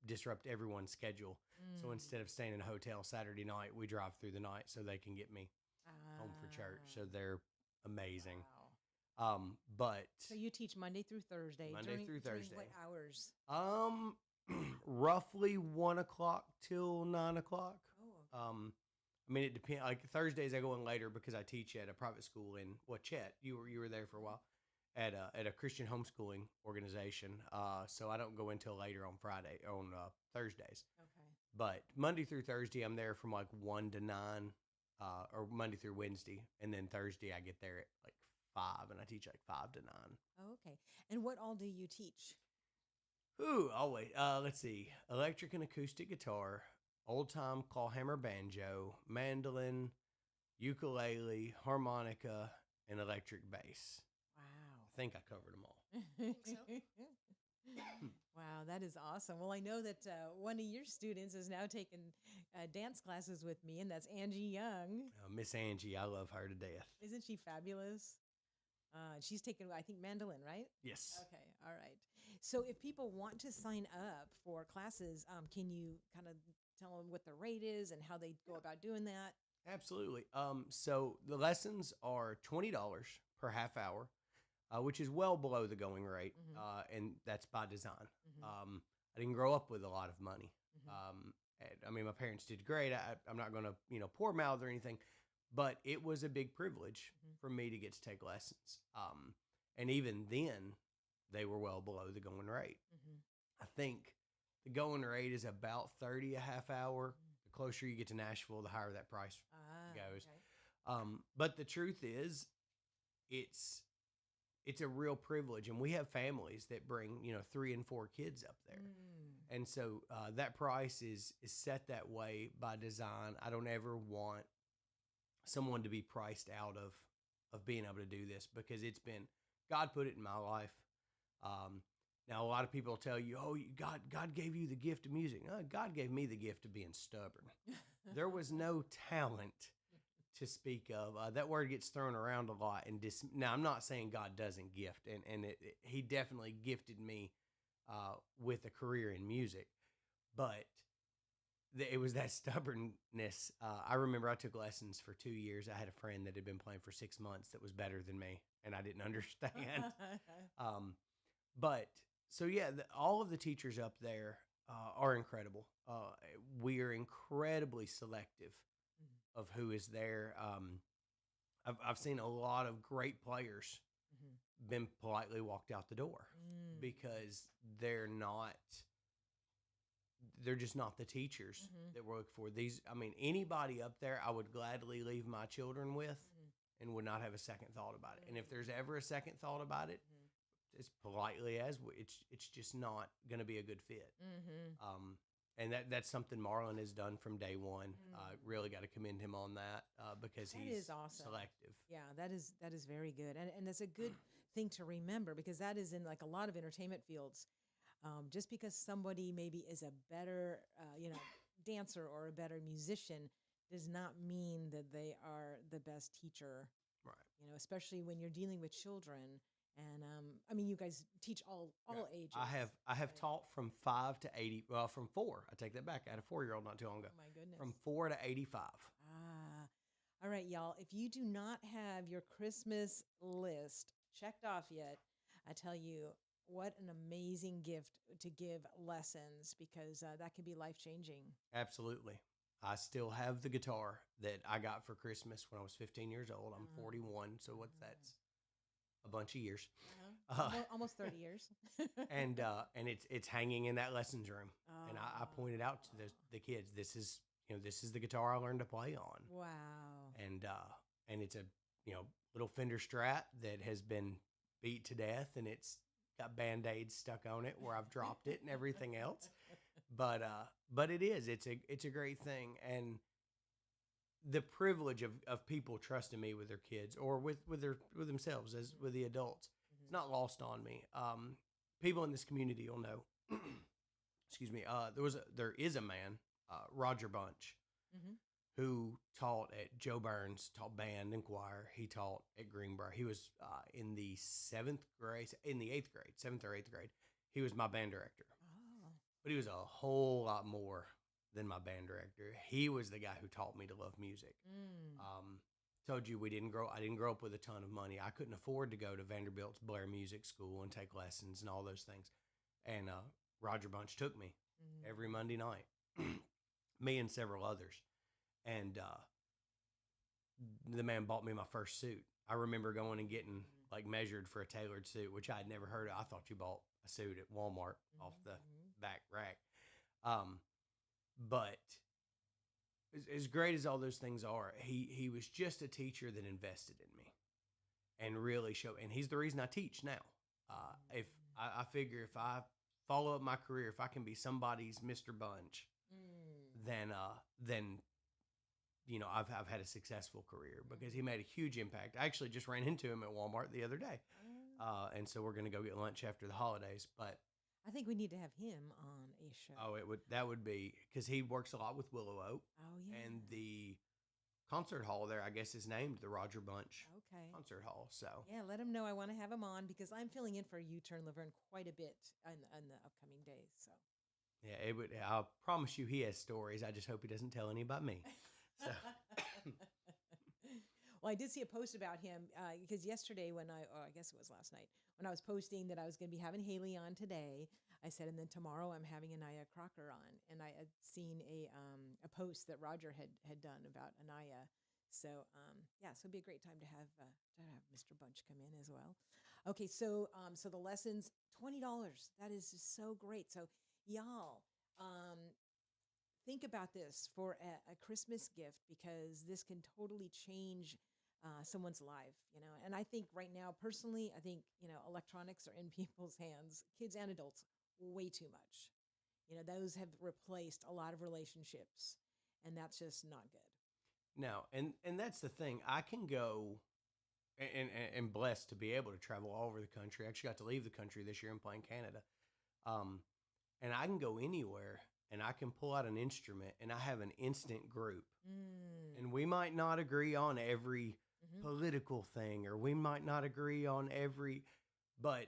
Speaker 8: disrupt everyone's schedule. So instead of staying in a hotel Saturday night, we drive through the night so they can get me home for church. So they're amazing.
Speaker 3: Wow.
Speaker 8: But
Speaker 3: So you teach Monday through Thursday.
Speaker 8: Monday through Thursday.
Speaker 3: What hours?
Speaker 8: Roughly 1 o'clock till 9 o'clock.
Speaker 3: Oh, okay.
Speaker 8: I mean, it depends. Like Thursdays, I go in later because I teach at a private school in Chet. You were there for a while at a Christian homeschooling organization. So I don't go until later on Thursdays.
Speaker 3: Okay.
Speaker 8: But Monday through Thursday, I'm there from like 1 to 9, or Monday through Wednesday, and then Thursday I get there at like 5, and I teach like 5 to 9.
Speaker 3: Oh, okay. And what all do you teach?
Speaker 8: Ooh, always. Let's see. Electric and acoustic guitar, old-time clawhammer banjo, mandolin, ukulele, harmonica, and electric bass.
Speaker 3: Wow.
Speaker 8: I think I covered them all.
Speaker 4: think so.
Speaker 3: Wow, that is awesome. Well, I know that one of your students has now taken dance classes with me, and that's Angie Young.
Speaker 8: Miss Angie, I love her to death.
Speaker 3: Isn't she fabulous? She's taken, I think, mandolin, right?
Speaker 8: Yes.
Speaker 3: Okay, all right. So if people want to sign up for classes, can you kind of tell them what the rate is and how they go about doing that?
Speaker 8: Absolutely. So the lessons are $20 per half hour, which is well below the going rate, and that's by design. I didn't grow up with a lot of money. I mean, my parents did great. I'm not going to, poor mouth or anything, but it was a big privilege for me to get to take lessons. And even then, they were well below the going rate. I think the going rate is about 30 a half hour. The closer you get to Nashville, the higher that price goes.
Speaker 3: Okay.
Speaker 8: But the truth is, it's a real privilege, and we have families that bring 3 and 4 kids up there, and so that price is set that way by design. I don't ever want someone to be priced out of being able to do this because it's been God put it in my life. Now a lot of people tell you, "Oh, God gave you the gift of music." No, God gave me the gift of being stubborn. There was no talent to speak of. That word gets thrown around a lot. Now, I'm not saying God doesn't gift, and he definitely gifted me with a career in music, but it was that stubbornness. I remember I took lessons for 2 years. I had a friend that had been playing for 6 months that was better than me, and I didn't understand. But so yeah, all of the teachers up there are incredible. We are incredibly selective of who is there. I've seen a lot of great players been politely walked out the door because they're just not the teachers that we're looking for. Anybody up there, I would gladly leave my children with and would not have a second thought about it. And if there's ever a second thought about it, as politely as it's just not going to be a good fit. And that's something Marlon has done from day one. Really got to commend him on that because
Speaker 3: That
Speaker 8: he's
Speaker 3: is awesome.
Speaker 8: selective.
Speaker 3: Yeah, that is very good, and that's a good thing to remember because that is in like a lot of entertainment fields. Just because somebody maybe is a better, dancer or a better musician does not mean that they are the best teacher.
Speaker 8: Right.
Speaker 3: Especially when you're dealing with children. And you guys teach all ages.
Speaker 8: I have taught from 5 to 80. Well, from 4. I take that back. I had a 4-year-old not too long ago.
Speaker 3: Oh my goodness.
Speaker 8: From 4 to 85.
Speaker 3: All right, y'all. If you do not have your Christmas list checked off yet, I tell you, what an amazing gift to give lessons, because that can be life-changing.
Speaker 8: Absolutely. I still have the guitar that I got for Christmas when I was 15 years old. I'm 41, so what's that's a bunch of years.
Speaker 3: Almost 30 years.
Speaker 8: And it's hanging in that lessons room. And I pointed out to the kids, this is the guitar I learned to play on.
Speaker 3: Wow.
Speaker 8: And it's a little Fender Strat that has been beat to death, and it's got Band-Aids stuck on it where I've dropped it and everything else. But it's a great thing. And the privilege of people trusting me with their kids or with themselves as with the adults, it's not lost on me. People in this community will know. Excuse me. There is a man, Roger Bunch, who taught at Joe Burns, taught band and choir. He taught at Greenbrier. He was in the 7th grade, in the 8th grade, 7th or 8th grade. He was my band director.
Speaker 3: Oh.
Speaker 8: But he was a whole lot more than my band director. He was the guy who taught me to love music. Told you I didn't grow up with a ton of money. I couldn't afford to go to Vanderbilt's Blair Music School and take lessons and all those things. And Roger Bunch took me every Monday night, me and several others. And the man bought me my first suit. I remember going and getting measured for a tailored suit, which I'd never heard of. I thought you bought a suit at Walmart off the back rack. But as great as all those things are, he was just a teacher that invested in me and really showed. And he's the reason I teach now. If I figure if I follow up my career, if I can be somebody's Mr. Bunch, then I've had a successful career because he made a huge impact. I actually just ran into him at Walmart the other day. And so we're going to go get lunch after the holidays, but
Speaker 3: I think we need to have him on a show.
Speaker 8: Oh, that would be because he works a lot with Willow Oak.
Speaker 3: Oh, yeah.
Speaker 8: And the concert hall there, I guess, is named the Roger Bunch Concert Hall. So
Speaker 3: yeah, let him know I want to have him on because I'm filling in for U-Turn Laverne quite a bit in the upcoming days. So
Speaker 8: yeah, it would. I promise you, he has stories. I just hope he doesn't tell any about me. So.
Speaker 3: Well, I did see a post about him because yesterday I guess it was last night, when I was posting that I was going to be having Hailey on today, I said, and then tomorrow I'm having Anaya Crocker on. And I had seen a post that Roger had done about Anaya. So, so it'd be a great time to have Mr. Bunch come in as well. Okay, so the lessons, $20. That is just so great. So y'all, think about this for a Christmas gift because this can totally change someone's life, and I think right now, personally, I think, electronics are in people's hands, kids and adults, way too much. Those have replaced a lot of relationships, and that's just not good.
Speaker 8: No, and that's the thing. I can go and blessed to be able to travel all over the country. I actually got to leave the country this year and play in Canada. And I can go anywhere and I can pull out an instrument and I have an instant group. And we might not agree on every political thing, or we might not agree on but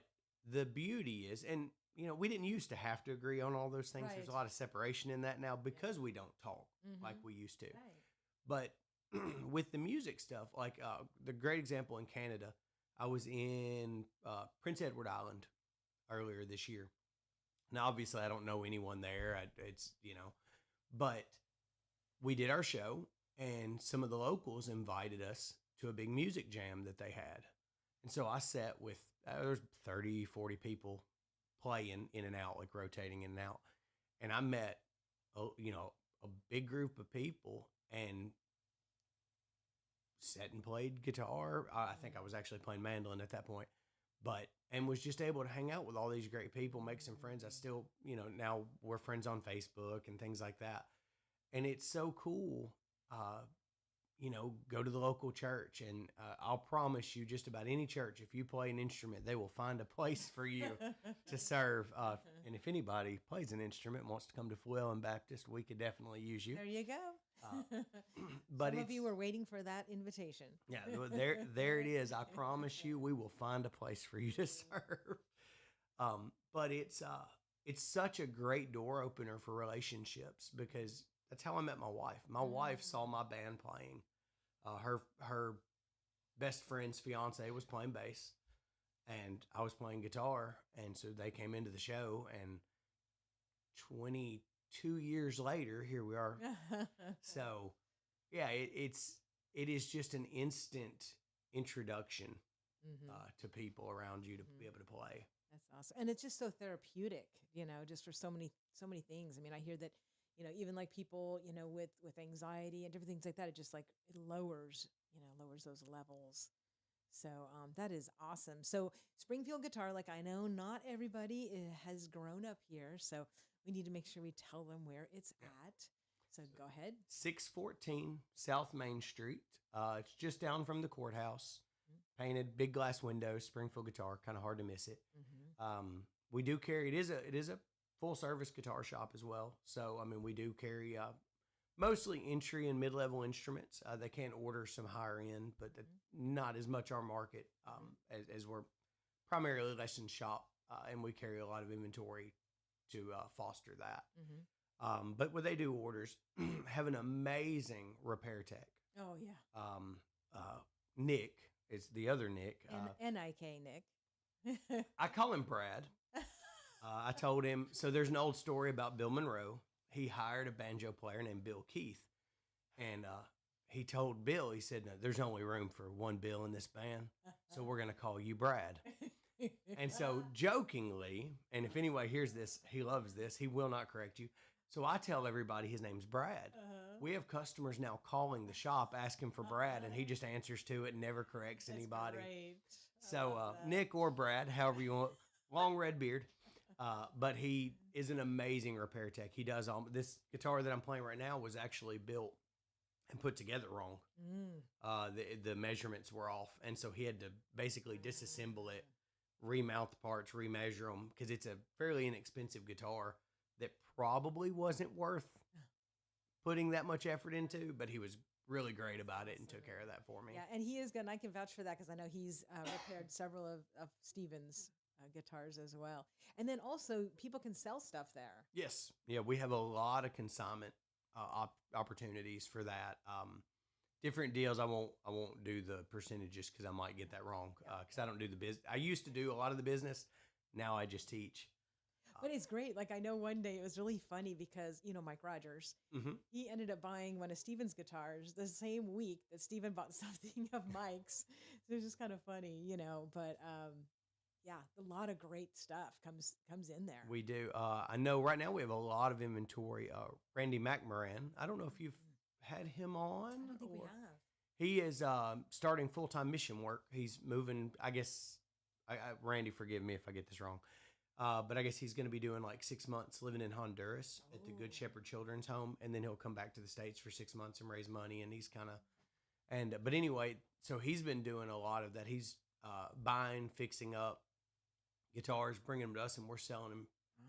Speaker 8: the beauty is, and we didn't used to have to agree on all those things.
Speaker 3: Right.
Speaker 8: There's a lot of separation in that now because we don't talk like we used to.
Speaker 3: Right.
Speaker 8: But with the music stuff, the great example in Canada, I was in Prince Edward Island earlier this year. Now, obviously, I don't know anyone there. But we did our show, and some of the locals invited us to a big music jam that they had. And so I sat with, there's 30, 40 people playing in and out, rotating in and out. And I met, a big group of people and sat and played guitar. I think I was actually playing mandolin at that point, and was just able to hang out with all these great people, make some friends. I still, now we're friends on Facebook and things like that. And it's so cool. Go to the local church, and I'll promise you, just about any church, if you play an instrument, they will find a place for you to serve. And if anybody plays an instrument and wants to come to Llewellyn Baptist, we could definitely use you.
Speaker 3: There you go.
Speaker 8: But
Speaker 3: some of you were waiting for that invitation.
Speaker 8: Yeah, there it is. I promise you, we will find a place for you to serve. But it's such a great door opener for relationships because that's how I met my wife. My wife saw my band playing. Her best friend's fiance was playing bass, and I was playing guitar, and so they came into the show, and 22 years later, here we are. So, yeah, it is just an instant introduction to people around you to be able to play.
Speaker 3: That's awesome. And it's just so therapeutic, just for so many things. I mean, I hear that, even like people, with anxiety and different things like that, it just like it lowers those levels. So that is awesome. So Springfield Guitar, like I know not everybody has grown up here, so we need to make sure we tell them where it's at. So go ahead.
Speaker 8: 614 South Main Street. It's just down from the courthouse. Painted, big glass windows, Springfield Guitar, kind of hard to miss it. We do carry, it is a full service guitar shop as well. So, I mean, we do carry mostly entry and mid-level instruments. They can order some higher end, but not as much our market as we're primarily lesson shop, and we carry a lot of inventory to foster that. But when they do orders, have an amazing repair tech.
Speaker 3: Oh, yeah.
Speaker 8: Nick is the other Nick.
Speaker 3: N-I-K, Nick.
Speaker 8: I call him Brad. I told him, so there's an old story about Bill Monroe. He hired a banjo player named Bill Keith. And he told Bill, he said, no, there's only room for one Bill in this band, so we're going to call you Brad. And so jokingly, and if anyone hears this, he loves this, he will not correct you. So I tell everybody his name's Brad. We have customers now calling the shop asking for Brad, and he just answers to it and never corrects anybody.
Speaker 3: Great.
Speaker 8: So Nick or Brad, however you want, long red beard. But he is an amazing repair tech. He does all this guitar that I'm playing right now was actually built and put together wrong. The measurements were off, and so he had to basically disassemble it, remount the parts, remeasure them, because it's a fairly inexpensive guitar that probably wasn't worth putting that much effort into, but he was really great about it and took care of that for me.
Speaker 3: Yeah, and he is good, and I can vouch for that because I know he's repaired several of Steven's guitars as well. And then also, people can sell stuff there.
Speaker 8: Yes. Yeah, we have a lot of consignment opportunities for that. Different deals. I won't do the percentages because I might get that wrong because I don't do the business. I used to do a lot of the business. Now I just teach.
Speaker 3: But it's great. Like I know one day it was really funny because, Mike Rogers, he ended up buying one of Steven's guitars the same week that Steven bought something of Mike's. So it was just kind of funny, but yeah, a lot of great stuff comes in there.
Speaker 8: We do. I know right now we have a lot of inventory. Randy McMoran. I don't know if you've had him on.
Speaker 3: I don't think we have.
Speaker 8: He is starting full-time mission work. He's moving, I guess, Randy, forgive me if I get this wrong. But I guess he's going to be doing like 6 months living in Honduras at the Good Shepherd Children's Home. And then he'll come back to the States for 6 months and raise money. And he's kind of, but anyway, so he's been doing a lot of that. He's buying, fixing up guitars, bringing them to us, and we're selling them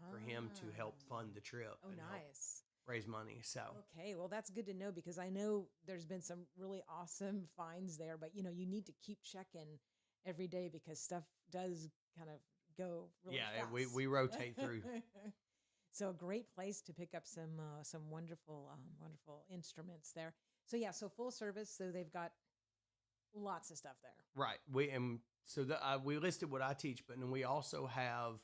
Speaker 8: for him to help fund the trip.
Speaker 3: Oh,
Speaker 8: and
Speaker 3: nice.
Speaker 8: Raise money. So,
Speaker 3: okay. Well, that's good to know because I know there's been some really awesome finds there, but you need to keep checking every day because stuff does kind of go really fast.
Speaker 8: we rotate through.
Speaker 3: So a great place to pick up some wonderful instruments there. So yeah, so full service. So they've got lots of stuff there.
Speaker 8: Right. We listed what I teach, but then we also have.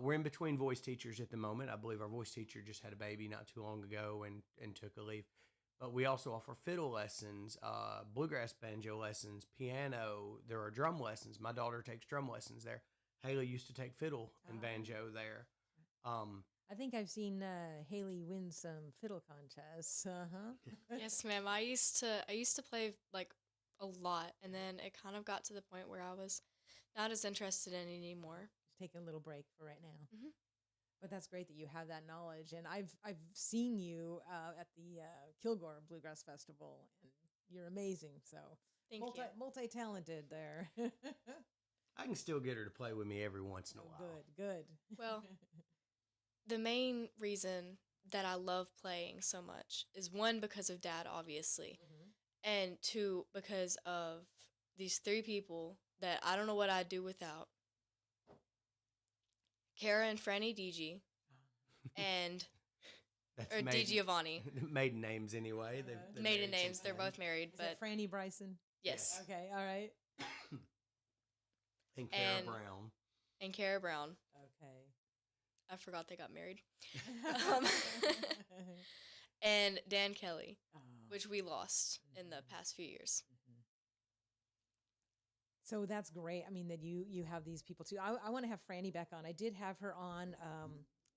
Speaker 8: We're in between voice teachers at the moment. I believe our voice teacher just had a baby not too long ago and took a leave. But we also offer fiddle lessons, bluegrass banjo lessons, piano. There are drum lessons. My daughter takes drum lessons there. Hailey used to take fiddle and banjo there.
Speaker 3: I think I've seen Hailey win some fiddle contests.
Speaker 4: Yes, ma'am. I used to play like a lot, and then it kind of got to the point where I was not as interested in it anymore.
Speaker 3: Just taking a little break for right now. But that's great that you have that knowledge, and I've seen you at the Kilgore Bluegrass Festival, and you're amazing. So
Speaker 4: Thank you.
Speaker 3: Multi-talented there.
Speaker 8: I can still get her to play with me every once in a while.
Speaker 3: Good.
Speaker 4: Well, the main reason that I love playing so much is one, because of Dad, obviously, and two, because of these three people that I don't know what I'd do without. Kara and Franny DG, and or Di Giovanni.
Speaker 8: Maiden names anyway. They're
Speaker 4: maiden names. They're both married.
Speaker 3: Is that Franny Bryson?
Speaker 4: Yes.
Speaker 3: Okay. All right.
Speaker 8: And Kara Brown.
Speaker 4: And Kara Brown.
Speaker 3: Okay.
Speaker 4: I forgot they got married. And Dan Kelly, which we lost in the past few years.
Speaker 3: So that's great. I mean, that you have these people too. I want to have Franny back on. I did have her on,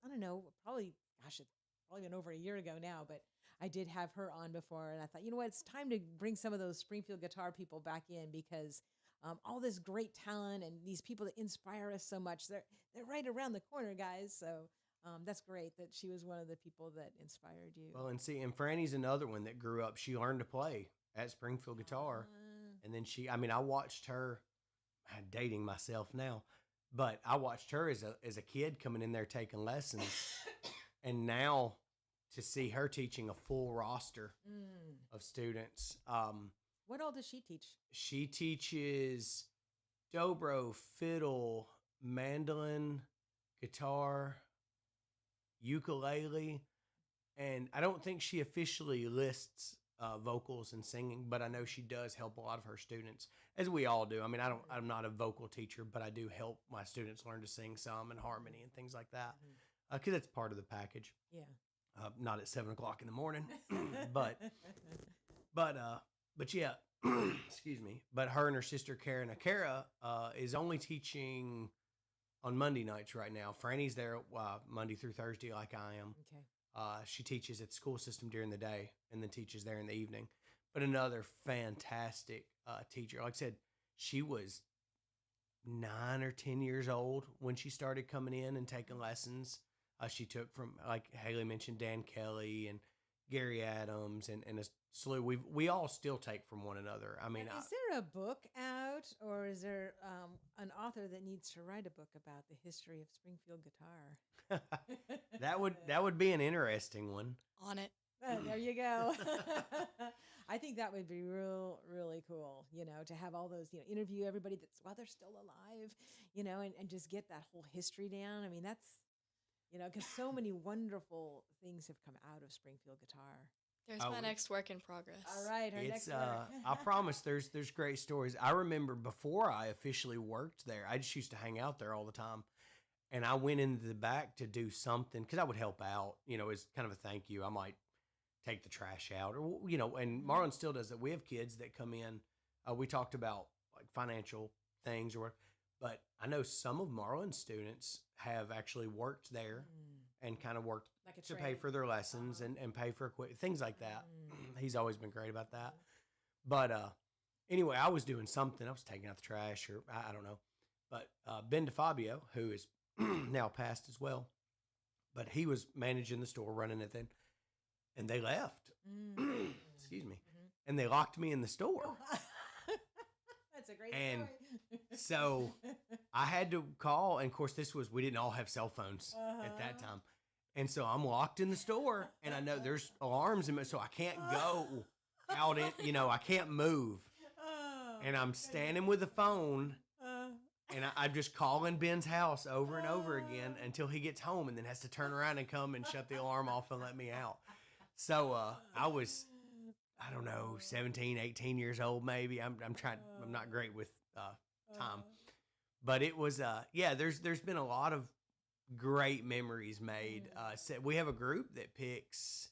Speaker 3: I don't know, probably, gosh, it's probably been over a year ago now, but I did have her on before. And I thought, you know what, it's time to bring some of those Springfield guitar people back in because all this great talent and these people that inspire us so much, they're right around the corner, guys. So that's great that she was one of the people that inspired you.
Speaker 8: Well, and Franny's another one that grew up. She learned to play at Springfield Guitar. And then I watched her, I'm dating myself now, but I watched her as a kid coming in there taking lessons. And now to see her teaching a full roster of students.
Speaker 3: What all does she teach?
Speaker 8: She teaches dobro, fiddle, mandolin, guitar, ukulele, and I don't think she officially lists vocals and singing, but I know she does help a lot of her students, as we all do. I mean, I'm not a vocal teacher, but I do help my students learn to sing some and harmony and things like that, because it's part of the package.
Speaker 3: Yeah.
Speaker 8: Not at 7 o'clock in the morning, but yeah, excuse me. But her and her sister Kara is only teaching on Monday nights right now. Franny's there Monday through Thursday, like I am.
Speaker 3: Okay.
Speaker 8: She teaches at the school system during the day and then teaches there in the evening. But another fantastic teacher. Like I said, she was 9 or 10 years old when she started coming in and taking lessons. She took from, like Hailey mentioned, Dan Kelly and Gary Adams and a slew. We all still take from one another. I mean,
Speaker 3: is there a book out, or is there an author that needs to write a book about the history of Springfield guitar?
Speaker 8: that would be an interesting one.
Speaker 4: On it.
Speaker 3: There you go. I think that would be really cool, to have all those, interview everybody that's, while they're still alive, and just get that whole history down. I mean, that's, because so many wonderful things have come out of Springfield guitar.
Speaker 4: There's my next work in progress.
Speaker 3: All right, her next work.
Speaker 8: I promise there's great stories. I remember before I officially worked there, I just used to hang out there all the time. And I went into the back to do something because I would help out, as kind of a thank you. I might take the trash out or, and Marlon still does that. We have kids that come in. We talked about like financial things but I know some of Marlon's students have actually worked there and kind of worked
Speaker 3: like
Speaker 8: to pay for their lessons and pay for things like that. He's always been great about that. But anyway, I was doing something. I was taking out the trash or I don't know. But Ben DeFabio, who is now passed as well, but he was managing the store, running it then, and they left. Excuse me. And they locked me in the store.
Speaker 3: That's a great story.
Speaker 8: So I had to call, and of course we didn't all have cell phones at that time. And so I'm locked in the store, and I know there's alarms in it, so I can't go out in, I can't move. And I'm standing with the phone, and I'm just calling Ben's house over and over again until he gets home and then has to turn around and come and shut the alarm off and let me out. So I was, I don't know, 17, 18 years old maybe. I'm not great with time. But it was, there's been a lot of great memories made. We have a group that picks,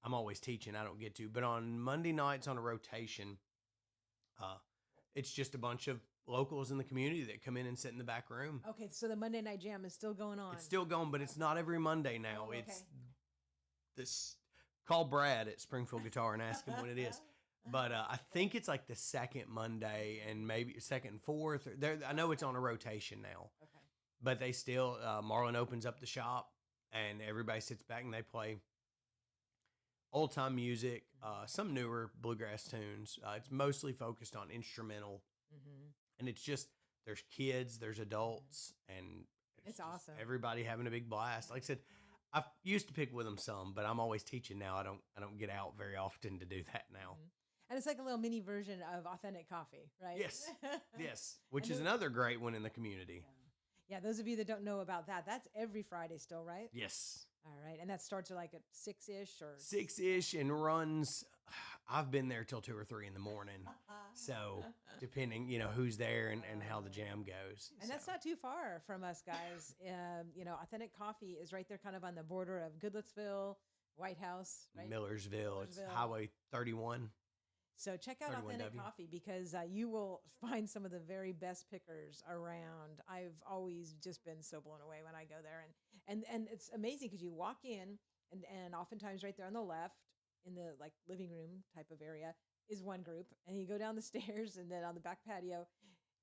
Speaker 8: I'm always teaching, I don't get to, but on Monday nights on a rotation, it's just a bunch of locals in the community that come in and sit in the back room.
Speaker 3: Okay, so the Monday Night Jam is still going on.
Speaker 8: It's still going, but it's not every Monday now.
Speaker 3: Oh, okay.
Speaker 8: It's this. Call Brad at Springfield Guitar and ask him when it is. But I think it's like the second Monday and maybe second and fourth. I know it's on a rotation now.
Speaker 3: Okay.
Speaker 8: But they still, Marlon opens up the shop and everybody sits back and they play old time music, some newer bluegrass tunes. It's mostly focused on instrumental. And it's just, there's kids, there's adults, and
Speaker 3: it's awesome.
Speaker 8: Everybody having a big blast. Like I said, I used to pick with them some, but I'm always teaching now. I don't get out very often to do that now.
Speaker 3: And it's like a little mini version of Authentic Coffee, right?
Speaker 8: Yes, which is another great one in the community.
Speaker 3: Yeah, those of you that don't know about that, that's every Friday still, right?
Speaker 8: Yes.
Speaker 3: All right. And that starts at like at 6-ish or
Speaker 8: 6-ish and runs. I've been there till 2 or 3 in the morning. So depending, who's there and how the jam goes.
Speaker 3: And that's not too far from us, guys. Authentic Coffee is right there kind of on the border of Goodlettsville, White House, right?
Speaker 8: Millersville. It's Highway 31.
Speaker 3: So check out Authentic
Speaker 8: 31W.
Speaker 3: Coffee because you will find some of the very best pickers around. I've always just been so blown away when I go there, and it's amazing because you walk in and oftentimes right there on the left in the like living room type of area is one group, and you go down the stairs and then on the back patio,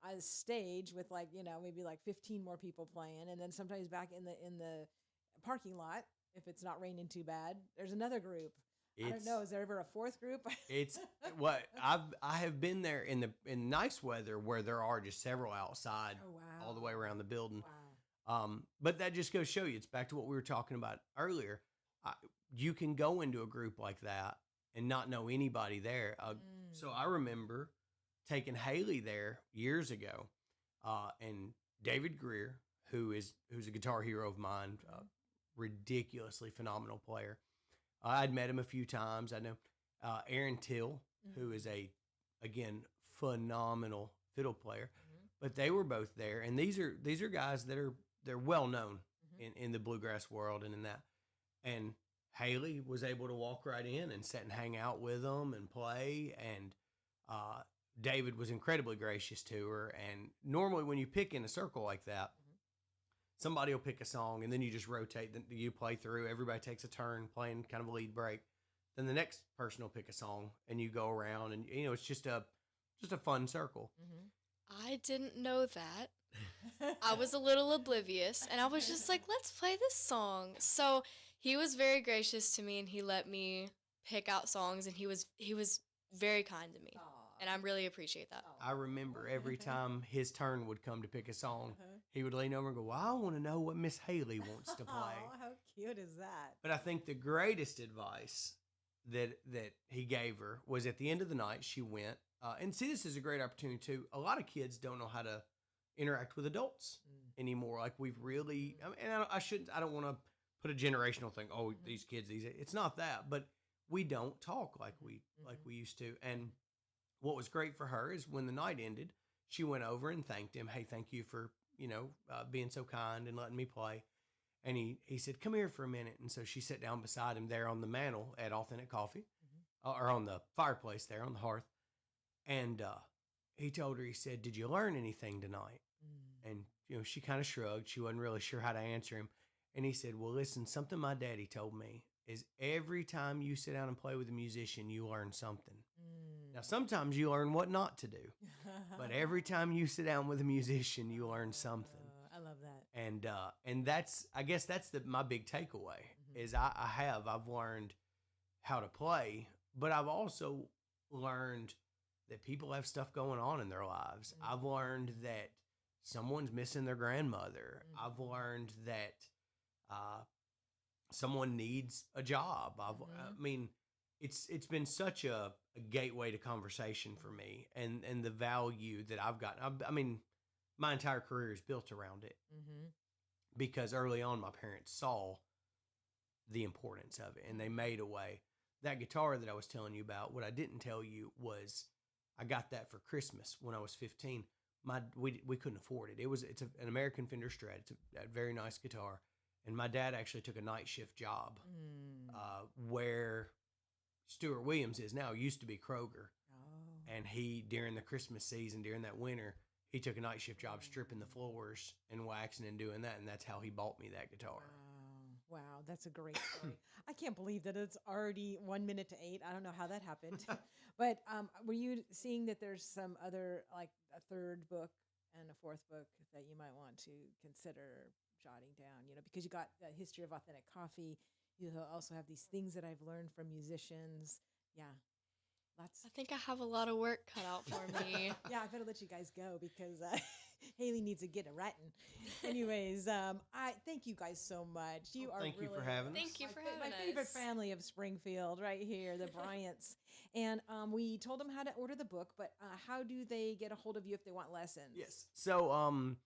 Speaker 3: a stage with like maybe like 15 more people playing, and then sometimes back in the parking lot if it's not raining too bad, there's another group. I don't know. Is there ever a fourth group?
Speaker 8: It's what I have been there in nice weather where there are just several outside all the way around the building.
Speaker 3: Wow.
Speaker 8: But that just goes to show you, it's back to what we were talking about earlier. You can go into a group like that and not know anybody there. So I remember taking Hailey there years ago, and David Greer, who's a guitar hero of mine, ridiculously phenomenal player. I'd met him a few times. I know Aaron Till, who is again phenomenal fiddle player, but they were both there, and these are guys that they're well known in the bluegrass world and in that. And Hailey was able to walk right in and sit and hang out with them and play, and David was incredibly gracious to her. And normally when you pick in a circle like that, somebody will pick a song, and then you just rotate. You play through. Everybody takes a turn playing kind of a lead break. Then the next person will pick a song, and you go around, and it's just a fun circle.
Speaker 4: I didn't know that. I was a little oblivious, and I was just like, let's play this song. So he was very gracious to me, and he let me pick out songs, and he was very kind to me.
Speaker 3: Aww.
Speaker 4: And I really appreciate that.
Speaker 8: I remember every time his turn would come to pick a song, he would lean over and go, well, I want to know what Miss Hailey wants to play.
Speaker 3: Oh, how cute is that?
Speaker 8: But I think the greatest advice that he gave her was at the end of the night, she went, and see, this is a great opportunity too. A lot of kids don't know how to interact with adults anymore. Like we've really, I don't want to put a generational thing. Oh, these kids, it's not that, but we don't talk like we used to. And what was great for her is when the night ended, she went over and thanked him. Hey, thank you for, being so kind and letting me play. And he said, come here for a minute. And so she sat down beside him there on the mantle at Authentic Coffee, or on the fireplace there on the hearth. And he told her, he said, did you learn anything tonight? And, she kind of shrugged. She wasn't really sure how to answer him. And he said, well, listen, something my daddy told me is every time you sit down and play with a musician, you learn something. Now, sometimes you learn what not to do, but every time you sit down with a musician, you learn something.
Speaker 3: I love that.
Speaker 8: And I guess that's my big takeaway is I've learned how to play, but I've also learned that people have stuff going on in their lives. I've learned that someone's missing their grandmother. I've learned that someone needs a job. I mean, it's been such a gateway to conversation for me, and the value that I've gotten. I mean, my entire career is built around it because early on my parents saw the importance of it, and they made a way. That guitar that I was telling you about, what I didn't tell you was I got that for Christmas when I was 15. We couldn't afford it. It's an American Fender Strat. It's a very nice guitar. And my dad actually took a night shift job where Stuart Williams is now, used to be Kroger.
Speaker 3: Oh.
Speaker 8: And he, during the Christmas season, during that winter, he took a night shift job stripping the floors and waxing and doing that. And that's how he bought me that guitar.
Speaker 3: Wow, that's a great story. I can't believe that it's already 1 minute to 8. I don't know how that happened. But were you seeing that there's some other, like a third book and a fourth book that you might want to consider jotting down, because you got the history of Authentic Coffee. You also have these things that I've learned from musicians. Yeah.
Speaker 4: I think I have a lot of work cut out for me.
Speaker 3: Yeah, I better let you guys go because Hailey needs to get it writing. Anyways, I thank you guys so much.
Speaker 8: Thank you for having us.
Speaker 4: Thank you for having us.
Speaker 3: My favorite family of Springfield right here, the Bryants. And we told them how to order the book, but how do they get a hold of you if they want lessons?
Speaker 8: Yes. So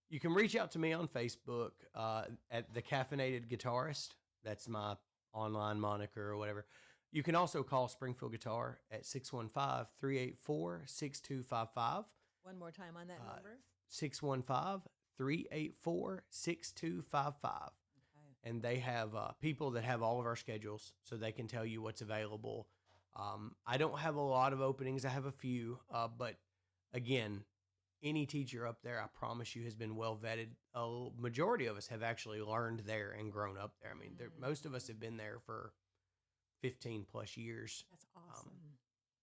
Speaker 8: you can reach out to me on Facebook at The Caffeinated Guitarist. That's my online moniker or whatever. You can also call Springfield Guitar at 615-384-6255.
Speaker 3: One more time on that number.
Speaker 8: 615-384-6255. And they have people that have all of our schedules, so they can tell you what's available. I don't have a lot of openings. I have a few, but again, any teacher up there, I promise you, has been well vetted. A majority of us have actually learned there and grown up there. I mean, most of us have been there for 15 plus years.
Speaker 3: That's awesome.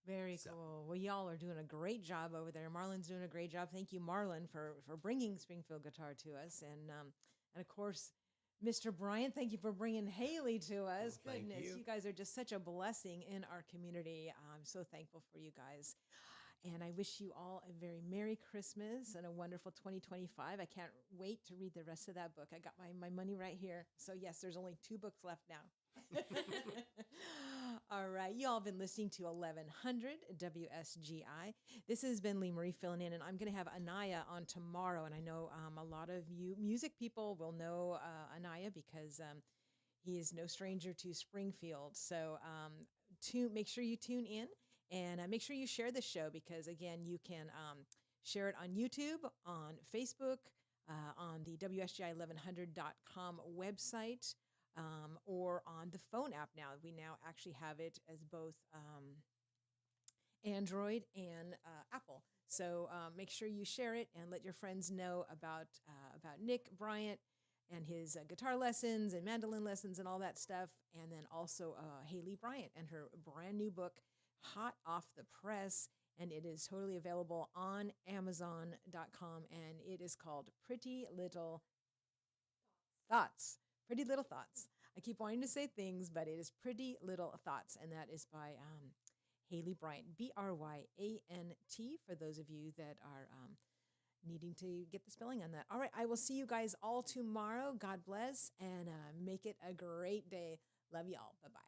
Speaker 3: Very cool. Well, y'all are doing a great job over there. Marlon's doing a great job. Thank you, Marlon, for bringing Springfield Guitar to us. And of course, Mr. Bryant, thank you for bringing Hailey to us.
Speaker 8: Well,
Speaker 3: Goodness,
Speaker 8: you.
Speaker 3: You guys are just such a blessing in our community. I'm so thankful for you guys. And I wish you all a very Merry Christmas and a wonderful 2025. I can't wait to read the rest of that book. I got my money right here. So, yes, there's only 2 books left now. All right. You all have been listening to 1100 WSGI. This has been Lee Marie filling in, and I'm going to have Anaya on tomorrow. And I know a lot of you music people will know Anaya because he is no stranger to Springfield. So make sure you tune in. And make sure you share this show because, again, you can share it on YouTube, on Facebook, on the WSGI1100.com website, or on the phone app now. We now actually have it as both Android and Apple. So make sure you share it and let your friends know about Nick Bryant and his guitar lessons and mandolin lessons and all that stuff. And then also Hailey Bryant and her brand new book, hot off the press, and it is totally available on Amazon.com, and it is called Pretty Little Thoughts. Pretty Little Thoughts. I keep wanting to say things, but it is Pretty Little Thoughts, and that is by Hailey Bryant, Bryant, for those of you that are needing to get the spelling on that. All right, I will see you guys all tomorrow. God bless, and make it a great day. Love y'all. Bye-bye.